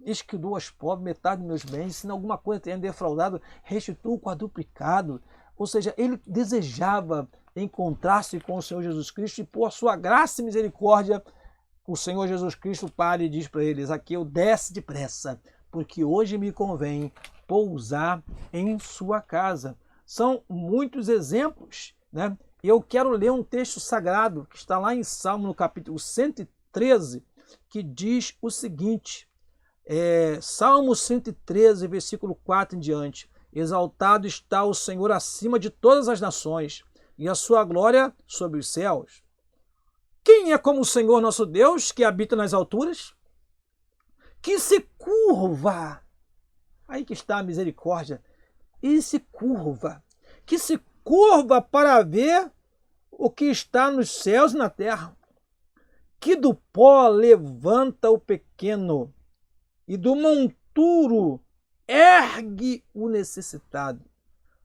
Speaker 1: eis que dou aos pobres metade dos meus bens, se em alguma coisa tenha defraudado, restituo o quadruplicado. Ou seja, ele desejava encontrar-se com o Senhor Jesus Cristo e por sua graça e misericórdia, o Senhor Jesus Cristo para e diz para ele: Zaqueu, desce depressa, porque hoje me convém pousar em sua casa. São muitos exemplos, né? Eu quero ler um texto sagrado que está lá em Salmo, no capítulo 113, que diz o seguinte, Salmo 113, versículo 4 em diante: Exaltado está o Senhor acima de todas as nações, e a sua glória sobre os céus. Quem é como o Senhor nosso Deus, que habita nas alturas, que se curva, aí que está a misericórdia, e se curva, que se curva para ver o que está nos céus e na terra, que do pó levanta o pequeno e do monturo ergue o necessitado,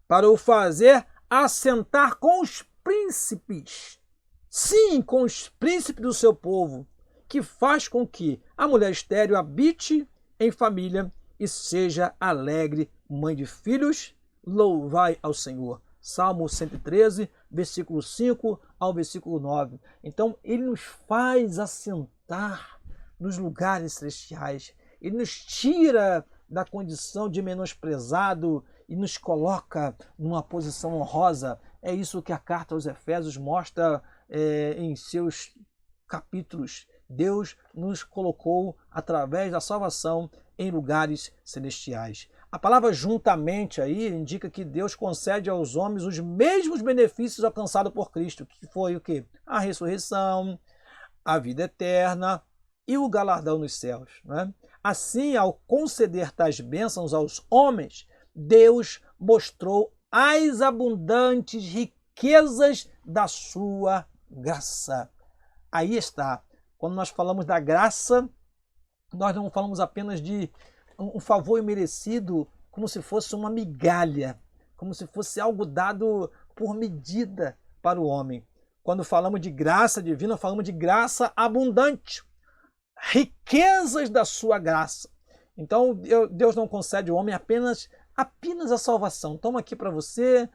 Speaker 1: para o fazer assentar com os príncipes, sim, com os príncipes do seu povo, que faz com que a mulher estéril habite em família e seja alegre mãe de filhos. Louvai ao Senhor. Salmo 113, versículo 5 ao versículo 9. Então, ele nos faz assentar nos lugares celestiais. Ele nos tira da condição de menosprezado e nos coloca numa posição honrosa. É isso que a carta aos Efésios mostra em seus capítulos. Deus nos colocou, através da salvação, em lugares celestiais. A palavra juntamente aí indica que Deus concede aos homens os mesmos benefícios alcançados por Cristo, que foi o quê? A ressurreição, a vida eterna e o galardão nos céus, né? Assim, ao conceder tais bênçãos aos homens, Deus mostrou as abundantes riquezas da sua graça. Aí está. Quando nós falamos da graça, nós não falamos apenas de um favor imerecido, como se fosse uma migalha, como se fosse algo dado por medida para o homem. Quando falamos de graça divina, falamos de graça abundante, riquezas da sua graça. Então, Deus não concede ao homem apenas a salvação. Toma aqui para você,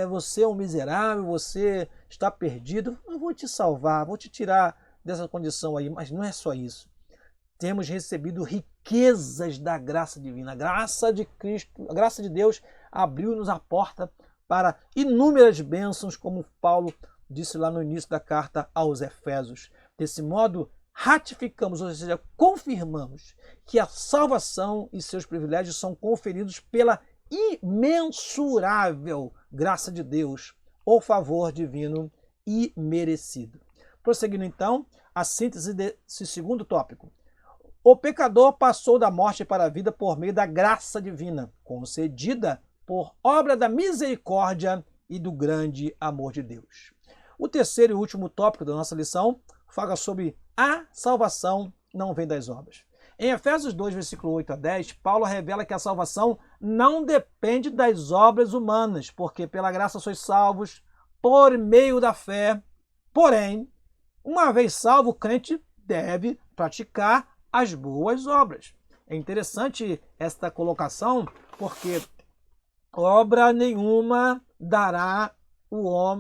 Speaker 1: você é um miserável, você está perdido, eu vou te salvar, vou te tirar dessa condição aí, mas não é só isso. Temos recebido riquezas da graça divina. A graça de Cristo, a graça de Deus abriu-nos a porta para inúmeras bênçãos, como Paulo disse lá no início da carta aos Efésios. Desse modo, ratificamos, ou seja, confirmamos que a salvação e seus privilégios são conferidos pela imensurável graça de Deus, ou favor divino imerecido. Prosseguindo então, a síntese desse segundo tópico. O pecador passou da morte para a vida por meio da graça divina, concedida por obra da misericórdia e do grande amor de Deus. O terceiro e último tópico da nossa lição fala sobre a salvação não vem das obras. Em Efésios 2, versículo 8 a 10, Paulo revela que a salvação não depende das obras humanas, porque pela graça sois salvos por meio da fé. Porém, uma vez salvo, o crente deve praticar as boas obras. É interessante esta colocação, porque obra nenhuma dará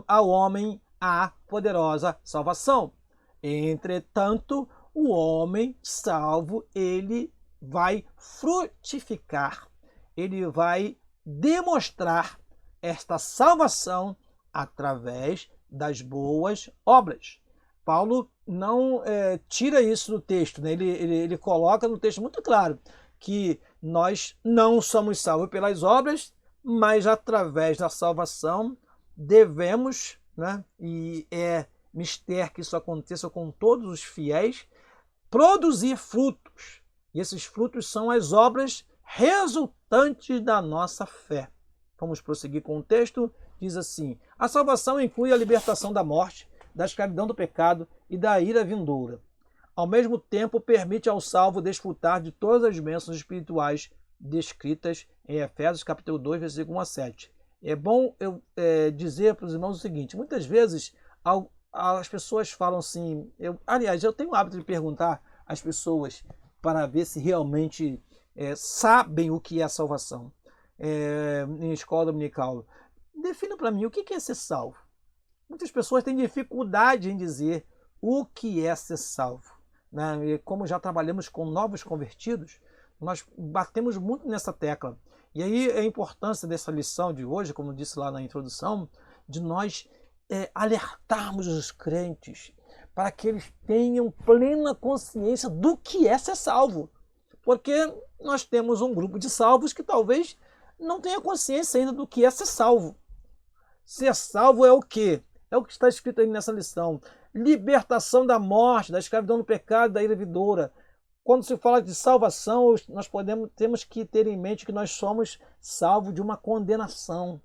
Speaker 1: ao homem a poderosa salvação. Entretanto, o homem salvo, ele vai frutificar, ele vai demonstrar esta salvação através das boas obras. Paulo não tira isso do texto, né? Ele coloca no texto muito claro que nós não somos salvos pelas obras, mas através da salvação devemos, né? E é mister que isso aconteça com todos os fiéis, produzir frutos. E esses frutos são as obras resultantes da nossa fé. Vamos prosseguir com o texto. Diz assim: a salvação inclui a libertação da morte, da escravidão do pecado e da ira vindoura. Ao mesmo tempo, permite ao salvo desfrutar de todas as bênçãos espirituais descritas em Efésios capítulo 2, versículo 1 a 7. É bom eu dizer para os irmãos o seguinte: muitas vezes as pessoas falam assim, aliás, eu tenho o hábito de perguntar às pessoas para ver se realmente sabem o que é a salvação. Em escola dominical, defina para mim o que é ser salvo. Muitas pessoas têm dificuldade em dizer o que é ser salvo, né? E como já trabalhamos com novos convertidos, nós batemos muito nessa tecla. E aí a importância dessa lição de hoje, como disse lá na introdução, de nós alertarmos os crentes para que eles tenham plena consciência do que é ser salvo. Porque nós temos um grupo de salvos que talvez não tenha consciência ainda do que é ser salvo. Ser salvo é o quê? É o que está escrito aí nessa lição. Libertação da morte, da escravidão do pecado, da ira vindoura. Quando se fala de salvação, nós temos que ter em mente que nós somos salvos de uma condenação.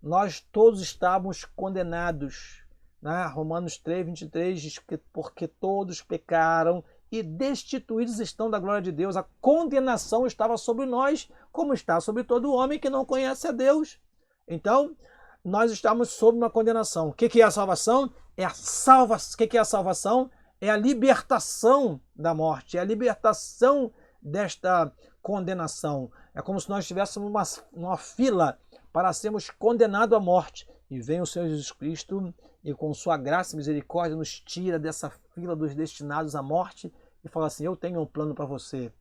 Speaker 1: Nós todos estávamos condenados. Né? Romanos 3, 23 diz que porque todos pecaram e destituídos estão da glória de Deus. A condenação estava sobre nós, como está sobre todo homem que não conhece a Deus. Então, nós estamos sob uma condenação. O que é a salvação? O que é a salvação? É a libertação da morte, é a libertação desta condenação. É como se nós estivéssemos numa fila para sermos condenados à morte. E vem o Senhor Jesus Cristo e com sua graça e misericórdia nos tira dessa fila dos destinados à morte e fala assim: eu tenho um plano para você,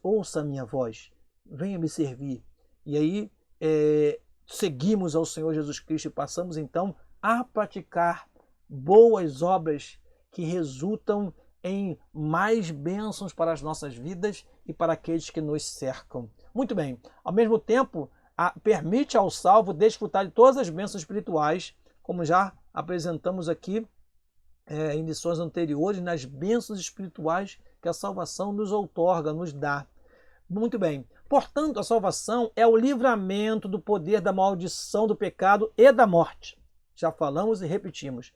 Speaker 1: ouça a minha voz, venha me servir. E aí seguimos ao Senhor Jesus Cristo e passamos então a praticar boas obras que resultam em mais bênçãos para as nossas vidas e para aqueles que nos cercam. Muito bem, ao mesmo tempo, permite ao salvo desfrutar de todas as bênçãos espirituais, como já apresentamos aqui em lições anteriores, nas bênçãos espirituais que a salvação nos outorga, nos dá. Muito bem, portanto, a salvação é o livramento do poder da maldição do pecado e da morte. Já falamos e repetimos.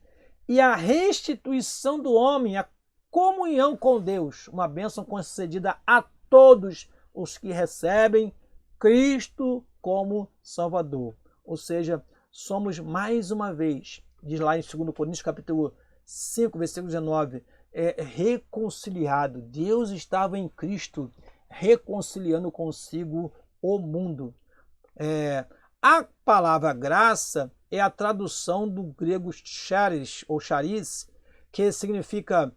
Speaker 1: E a restituição do homem, a comunhão com Deus, uma bênção concedida a todos os que recebem Cristo como Salvador. Ou seja, somos mais uma vez, diz lá em 2 Coríntios capítulo 5, versículo 19, reconciliado. Deus estava em Cristo, reconciliando consigo o mundo. A palavra graça é a tradução do grego charis, ou charis, que significa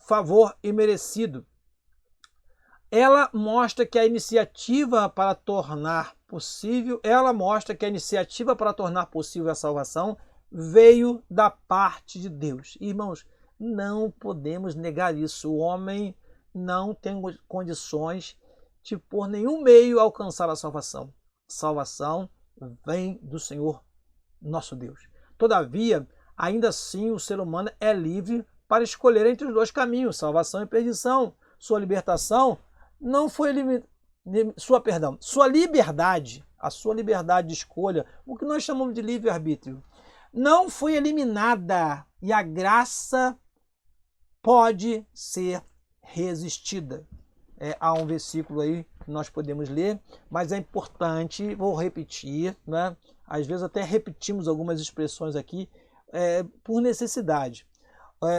Speaker 1: favor imerecido. Ela mostra que a iniciativa para tornar possível a salvação veio da parte de Deus. Irmãos, não podemos negar isso. O homem não tem condições de por nenhum meio alcançar a salvação. Salvação vem do Senhor nosso Deus. Todavia, ainda assim, o ser humano é livre para escolher entre os dois caminhos, salvação e perdição. Sua libertação não foi sua liberdade, a sua liberdade de escolha, o que nós chamamos de livre-arbítrio, não foi eliminada e a graça pode ser resistida. Há um versículo aí que nós podemos ler, mas é importante, vou repetir, né? Às vezes até repetimos algumas expressões aqui por necessidade.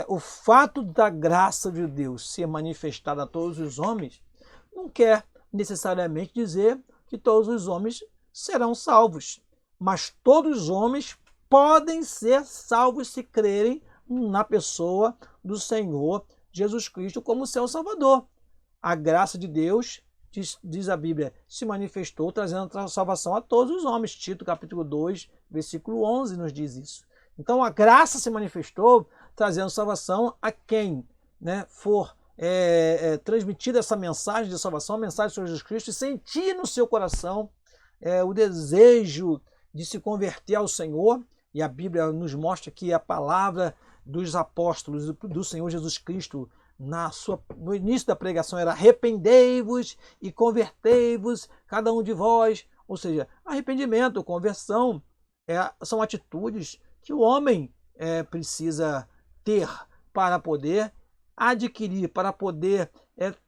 Speaker 1: O fato da graça de Deus ser manifestada a todos os homens não quer necessariamente dizer que todos os homens serão salvos, mas todos os homens podem ser salvos se crerem na pessoa do Senhor Jesus Cristo como seu Salvador. A graça de Deus, diz a Bíblia, se manifestou trazendo a salvação a todos os homens. Tito capítulo 2, versículo 11 nos diz isso. Então a graça se manifestou trazendo salvação a quem, né, for transmitida essa mensagem de salvação, a mensagem do Senhor Jesus Cristo, e sentir no seu coração o desejo de se converter ao Senhor. E a Bíblia nos mostra que a palavra dos apóstolos do Senhor Jesus Cristo no início da pregação era: arrependei-vos e convertei-vos, cada um de vós. Ou seja, arrependimento, conversão, são atitudes que o homem precisa ter para poder adquirir, para poder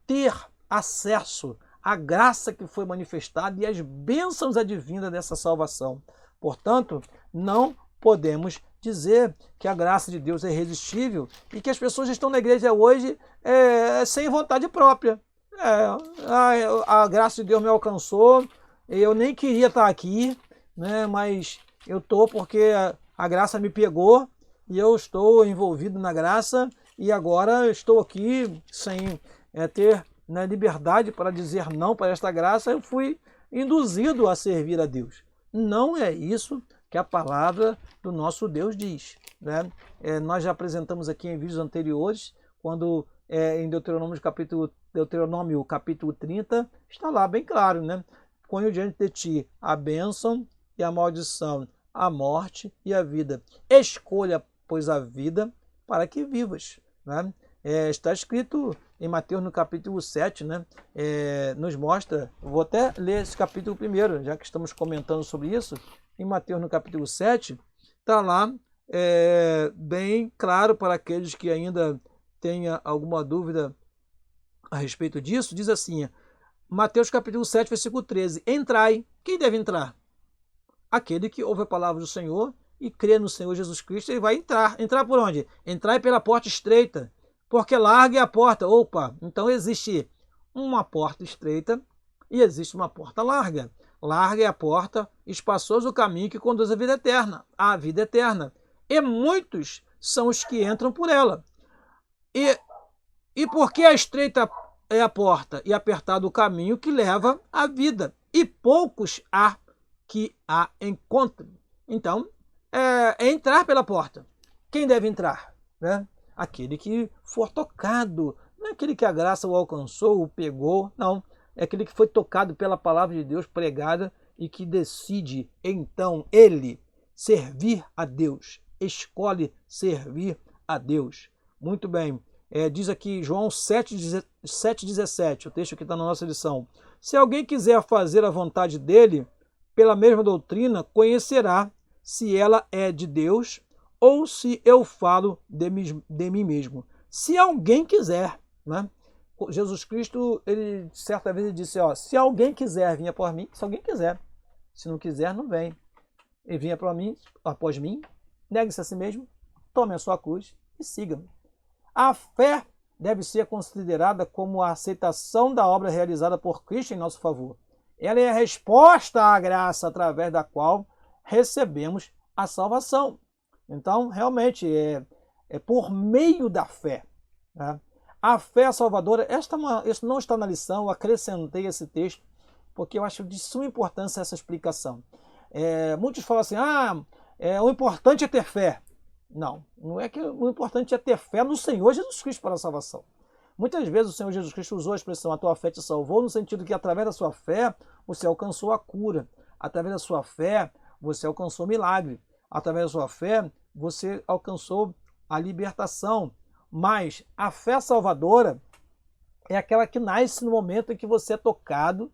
Speaker 1: ter acesso à graça que foi manifestada e às bênçãos advindas dessa salvação. Portanto, não podemos dizer que a graça de Deus é irresistível e que as pessoas estão na igreja hoje sem vontade própria. A graça de Deus me alcançou, eu nem queria estar aqui, né, mas eu estou porque a graça me pegou e eu estou envolvido na graça e agora estou aqui sem ter liberdade para dizer não para esta graça. Eu fui induzido a servir a Deus. Não é isso que a palavra do nosso Deus diz, né? Nós já apresentamos aqui em vídeos anteriores, quando em Deuteronômio capítulo 30, está lá bem claro, né? Ponho diante de ti a bênção e a maldição, a morte e a vida. Escolha, pois, a vida para que vivas, né? Está escrito em Mateus no capítulo 7, né? Nos mostra, vou até ler esse capítulo primeiro, já que estamos comentando sobre isso. Em Mateus no capítulo 7, está lá bem claro para aqueles que ainda tenham alguma dúvida a respeito disso. Diz assim, Mateus capítulo 7, versículo 13: entrai. Quem deve entrar? Aquele que ouve a palavra do Senhor e crê no Senhor Jesus Cristo, ele vai entrar. Entrar por onde? Entrar pela porta estreita, porque larga é a porta. Opa, então existe uma porta estreita e existe uma porta larga. Larga é a porta, espaçoso o caminho que conduz à vida eterna. E muitos são os que entram por ela. E porque a estreita é a porta e apertado o caminho que leva à vida, e poucos há que a encontrem. Então, é entrar pela porta. Quem deve entrar? Né? Aquele que for tocado, não é aquele que a graça o alcançou, o pegou, não. É aquele que foi tocado pela palavra de Deus pregada e que decide, então, ele servir a Deus. Escolhe servir a Deus. Muito bem. Diz aqui João 7,17, o texto que está na nossa lição. Se alguém quiser fazer a vontade dele, pela mesma doutrina, conhecerá se ela é de Deus ou se eu falo de mim mesmo. Se alguém quiser, né? Jesus Cristo, ele certa vez ele disse, se alguém quiser, vinha por mim, se alguém quiser. Se não quiser, não vem. Ele vinha após mim, negue-se a si mesmo, tome a sua cruz e siga-me. A fé deve ser considerada como a aceitação da obra realizada por Cristo em nosso favor. Ela é a resposta à graça através da qual recebemos a salvação. Então, realmente, é por meio da fé, né? A fé salvadora, isso não está na lição, eu acrescentei esse texto, porque eu acho de suma importância essa explicação. Muitos falam assim, o importante é ter fé. Não, não é que o importante é ter fé no Senhor Jesus Cristo para a salvação. Muitas vezes o Senhor Jesus Cristo usou a expressão, a tua fé te salvou, no sentido que através da sua fé você alcançou a cura. Através da sua fé você alcançou o milagre. Através da sua fé você alcançou a libertação. Mas a fé salvadora é aquela que nasce no momento em que você é tocado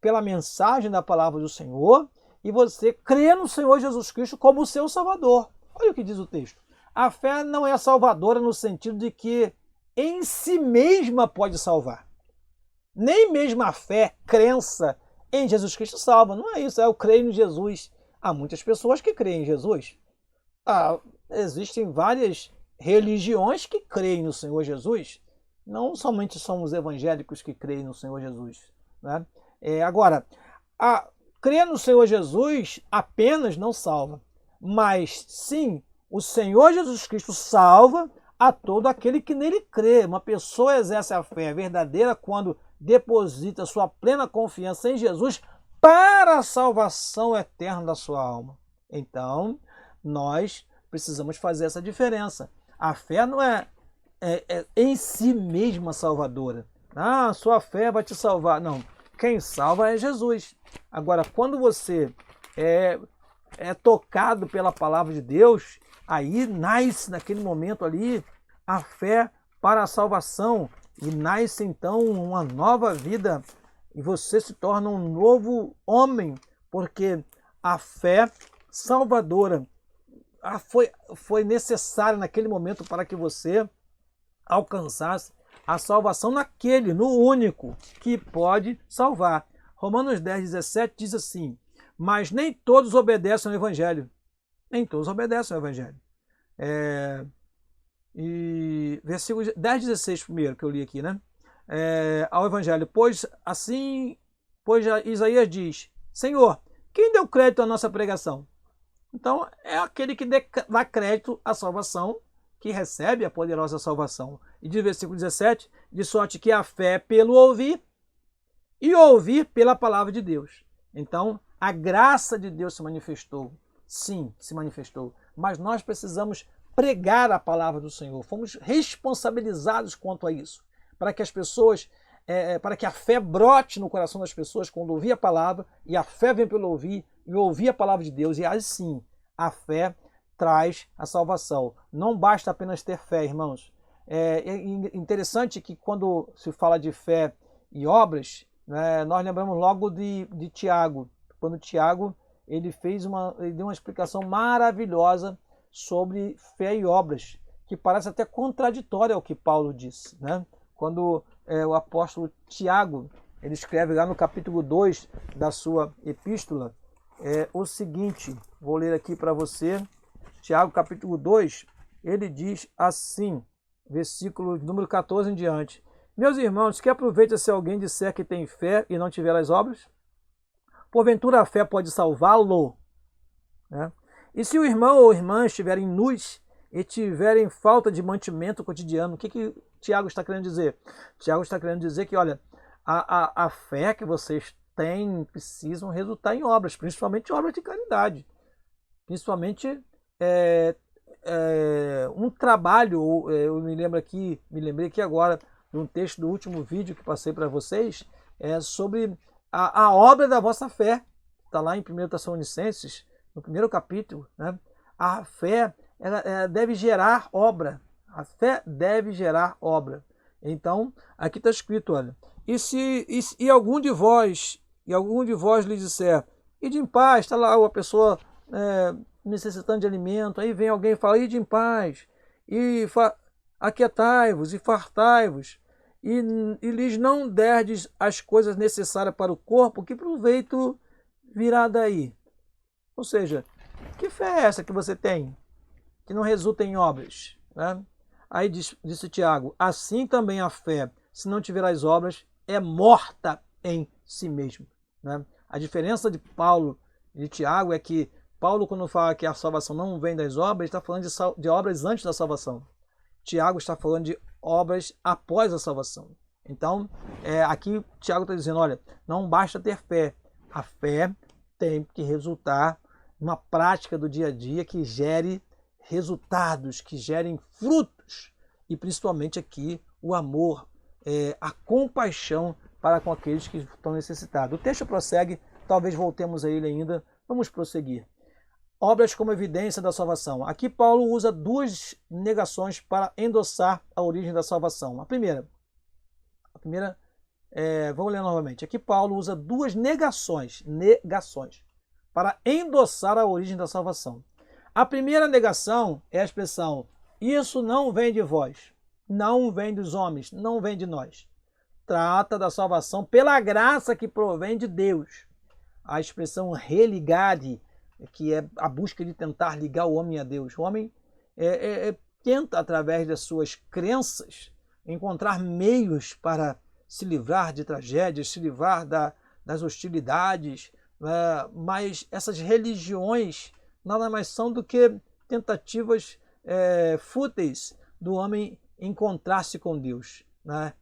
Speaker 1: pela mensagem da palavra do Senhor e você crê no Senhor Jesus Cristo como o seu Salvador. Olha o que diz o texto. A fé não é salvadora no sentido de que em si mesma pode salvar. Nem mesmo a fé, crença em Jesus Cristo salva. Não é isso, eu creio em Jesus. Há muitas pessoas que creem em Jesus. Existem várias religiões que creem no Senhor Jesus. Não somente são os evangélicos que creem no Senhor Jesus, né? Agora, crer no Senhor Jesus apenas não salva. Mas sim, o Senhor Jesus Cristo salva a todo aquele que nele crê. Uma pessoa exerce a fé verdadeira quando deposita sua plena confiança em Jesus para a salvação eterna da sua alma. Então, nós precisamos fazer essa diferença. A fé não é em si mesma salvadora. Sua fé vai te salvar. Não, quem salva é Jesus. Agora, quando você é tocado pela palavra de Deus, aí nasce naquele momento ali a fé para a salvação e nasce então uma nova vida e você se torna um novo homem, porque a fé salvadora foi necessária naquele momento para que você alcançasse a salvação no único que pode salvar. Romanos 10:17 diz assim: mas nem todos obedecem ao Evangelho. Nem todos obedecem ao Evangelho. E versículo 10:16 primeiro, que eu li aqui, né? Ao Evangelho. Pois Isaías diz: Senhor, quem deu crédito à nossa pregação? Então, é aquele que dá crédito à salvação, que recebe a poderosa salvação. E diz versículo 17, de sorte que a fé é pelo ouvir, e ouvir pela palavra de Deus. Então, a graça de Deus se manifestou. Sim, se manifestou. Mas nós precisamos pregar a palavra do Senhor. Fomos responsabilizados quanto a isso. Para que as pessoas, para que a fé brote no coração das pessoas quando ouvir a palavra, e a fé vem pelo ouvir, e ouvir a palavra de Deus. E assim, a fé traz a salvação. Não basta apenas ter fé, irmãos. É interessante que quando se fala de fé e obras, né, nós lembramos logo de Tiago. Quando Tiago ele deu uma explicação maravilhosa sobre fé e obras, que parece até contraditória ao que Paulo disse, né? Quando o apóstolo Tiago ele escreve lá no capítulo 2 da sua epístola o seguinte, vou ler aqui para você, Tiago capítulo 2, ele diz assim, versículo número 14 em diante: meus irmãos, que aproveita se alguém disser que tem fé e não tiver as obras? Porventura a fé pode salvá-lo? Né? E se o irmão ou irmã estiverem nus e tiverem falta de mantimento cotidiano, o que Tiago está querendo dizer? Tiago está querendo dizer que, olha, a fé que vocês têm precisam resultar em obras, principalmente obras de caridade. Principalmente um trabalho, eu me lembrei aqui agora de um texto do último vídeo que passei para vocês, sobre a obra da vossa fé. Está lá em 1 Tessalonicenses, no primeiro capítulo, né? A fé ela deve gerar obra. A fé deve gerar obra. Então, aqui está escrito, olha, e algum de vós lhe disser, ide em paz, está lá a pessoa necessitando de alimento, aí vem alguém e fala, ide em paz, e aquietai-vos e fartai-vos, e lhes não derdes as coisas necessárias para o corpo, que proveito virá daí? Ou seja, que fé é essa que você tem, que não resulta em obras? Né? Aí disse Tiago, assim também a fé, se não tiver as obras, é morta em si mesma. Né? A diferença de Paulo e de Tiago é que Paulo, quando fala que a salvação não vem das obras, ele está falando de obras antes da salvação. Tiago está falando de obras após a salvação. Então, aqui Tiago está dizendo, olha, não basta ter fé. A fé tem que resultar numa prática do dia a dia que gere resultados, que gerem frutos. E principalmente aqui o amor, a compaixão para com aqueles que estão necessitados. O texto prossegue, talvez voltemos a ele ainda. Vamos prosseguir. Obras como evidência da salvação. Aqui Paulo usa duas negações para endossar a origem da salvação. A primeira, vamos ler novamente. Aqui Paulo usa duas negações para endossar a origem da salvação. A primeira negação é a expressão, isso não vem de vós. não vem dos homens, não vem de nós. Trata da salvação pela graça que provém de Deus. A expressão religare, que é a busca de tentar ligar o homem a Deus. O homem tenta, através das suas crenças, encontrar meios para se livrar de tragédias, se livrar das hostilidades, mas essas religiões nada mais são do que tentativas fúteis do homem encontrar-se com Deus. Né?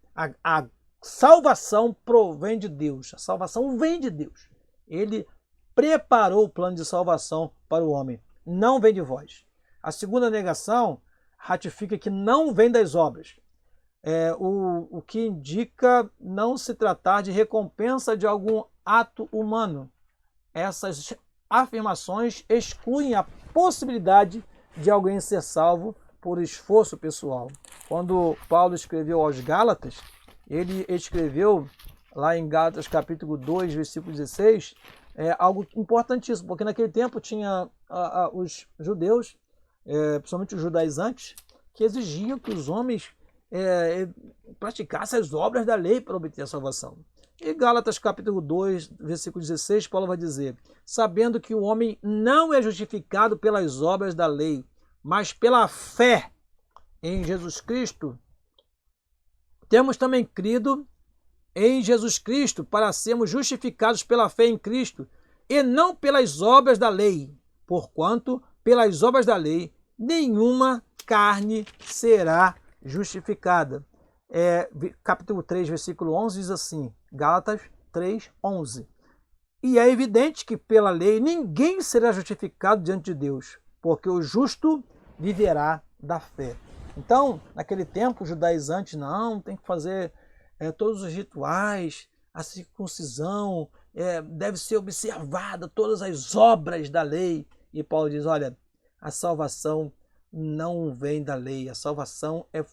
Speaker 1: A salvação provém de Deus, a salvação vem de Deus. Ele preparou o plano de salvação para o homem, não vem de vós. A segunda negação ratifica que não vem das obras, o que indica não se tratar de recompensa de algum ato humano. Essas afirmações excluem a possibilidade de alguém ser salvo por esforço pessoal. Quando Paulo escreveu aos Gálatas, ele escreveu lá em Gálatas capítulo 2, versículo 16, algo importantíssimo, porque naquele tempo tinha os judeus, principalmente os judaizantes, que exigiam que os homens praticassem as obras da lei para obter a salvação. E Gálatas capítulo 2, versículo 16, Paulo vai dizer: sabendo que o homem não é justificado pelas obras da lei, mas pela fé em Jesus Cristo, temos também crido em Jesus Cristo para sermos justificados pela fé em Cristo e não pelas obras da lei, porquanto pelas obras da lei nenhuma carne será justificada. Capítulo 3, versículo 11 diz assim, Gálatas 3, 11. E é evidente que pela lei ninguém será justificado diante de Deus, porque o justo viverá da fé. Então, naquele tempo, os judaizantes, não, tem que fazer todos os rituais, a circuncisão, deve ser observada todas as obras da lei. E Paulo diz, olha, a salvação não vem da lei, a salvação é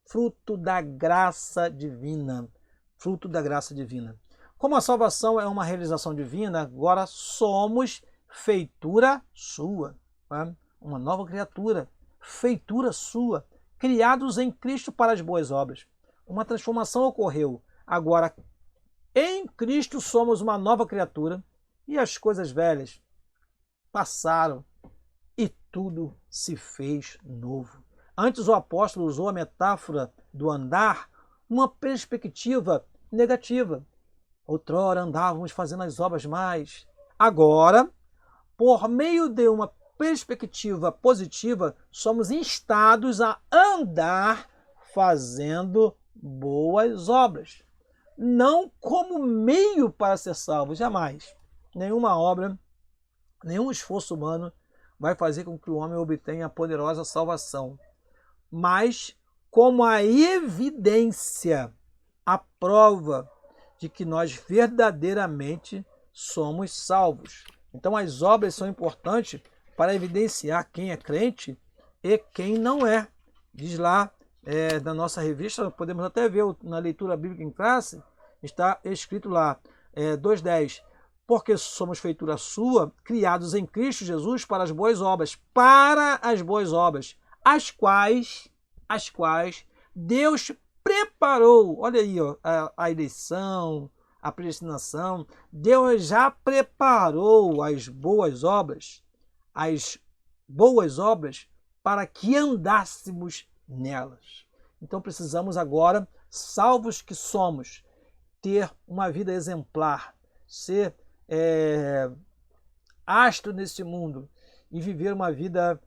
Speaker 1: fruto da graça divina, fruto da graça divina. Como a salvação é uma realização divina, agora somos feitura sua, né? Uma nova criatura, feitura sua, criados em Cristo para as boas obras. Uma transformação ocorreu. Agora, em Cristo somos uma nova criatura e as coisas velhas passaram e tudo se fez novo. Antes o apóstolo usou a metáfora do andar numa perspectiva negativa. Outrora andávamos fazendo as obras mais. Agora, por meio de uma perspectiva positiva, somos instados a andar fazendo boas obras. Não como meio para ser salvo, jamais. Nenhuma obra, nenhum esforço humano vai fazer com que o homem obtenha a poderosa salvação. Mas como a evidência, a prova de que nós verdadeiramente somos salvos. Então as obras são importantes para evidenciar quem é crente e quem não é. Diz lá na nossa revista, podemos até ver na leitura bíblica em classe, está escrito lá, 2:10, porque somos feitura sua, criados em Cristo Jesus para as boas obras, as quais Deus preparou. Olha aí, ó, a eleição, a predestinação. Deus já preparou as boas obras para que andássemos nelas. Então precisamos agora, salvos que somos, ter uma vida exemplar, ser astro nesse mundo e viver uma vida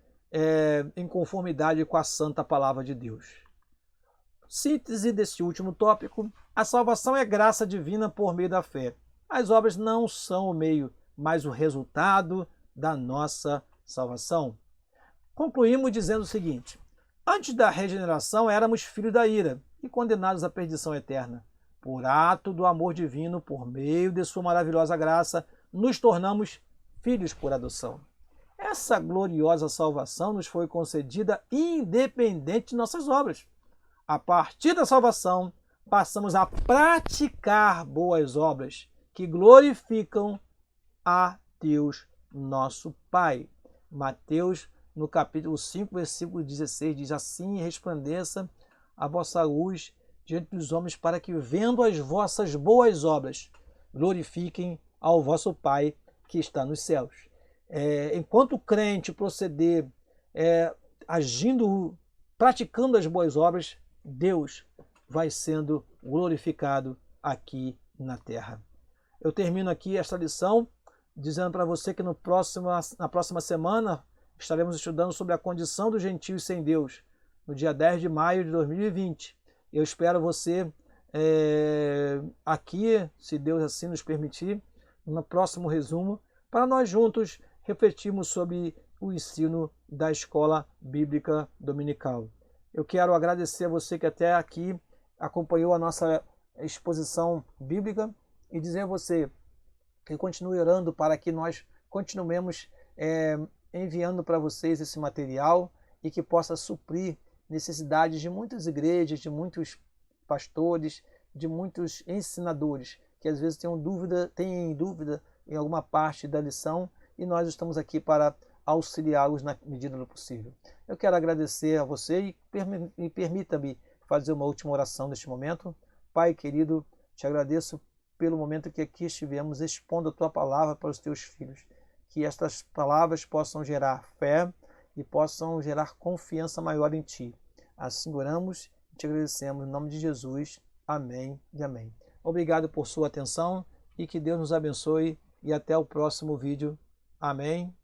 Speaker 1: em conformidade com a santa palavra de Deus. Síntese desse último tópico: a salvação é graça divina por meio da fé. As obras não são o meio, mas o resultado da nossa salvação. Concluímos dizendo o seguinte: antes da regeneração éramos filhos da ira e condenados à perdição eterna. Por ato do amor divino, por meio de sua maravilhosa graça, nos tornamos filhos por adoção. Essa gloriosa salvação nos foi concedida independente de nossas obras. A partir da salvação, passamos a praticar boas obras que glorificam a Deus, nosso Pai. Mateus, no capítulo 5, versículo 16, diz assim: resplandeça a vossa luz diante dos homens, para que, vendo as vossas boas obras, glorifiquem ao vosso Pai que está nos céus. Enquanto o crente proceder agindo, praticando as boas obras, Deus vai sendo glorificado aqui na terra. Eu termino aqui esta lição dizendo para você que na próxima semana estaremos estudando sobre a condição dos gentios sem Deus, no dia 10 de maio de 2020. Eu espero você aqui, se Deus assim nos permitir, no próximo resumo, para nós juntos refletirmos sobre o ensino da Escola Bíblica Dominical. Eu quero agradecer a você que até aqui acompanhou a nossa exposição bíblica e dizer a você que continue orando para que nós continuemos enviando para vocês esse material e que possa suprir necessidades de muitas igrejas, de muitos pastores, de muitos ensinadores que às vezes têm dúvida em alguma parte da lição, e nós estamos aqui para auxiliá-los na medida do possível. Eu quero agradecer a você e permita-me fazer uma última oração neste momento. Pai querido, te agradeço pelo momento que aqui estivemos expondo a tua palavra para os teus filhos. Que estas palavras possam gerar fé e possam gerar confiança maior em ti. Assim oramos e te agradecemos. Em nome de Jesus. Amém e amém. Obrigado por sua atenção e que Deus nos abençoe e até o próximo vídeo. Amém.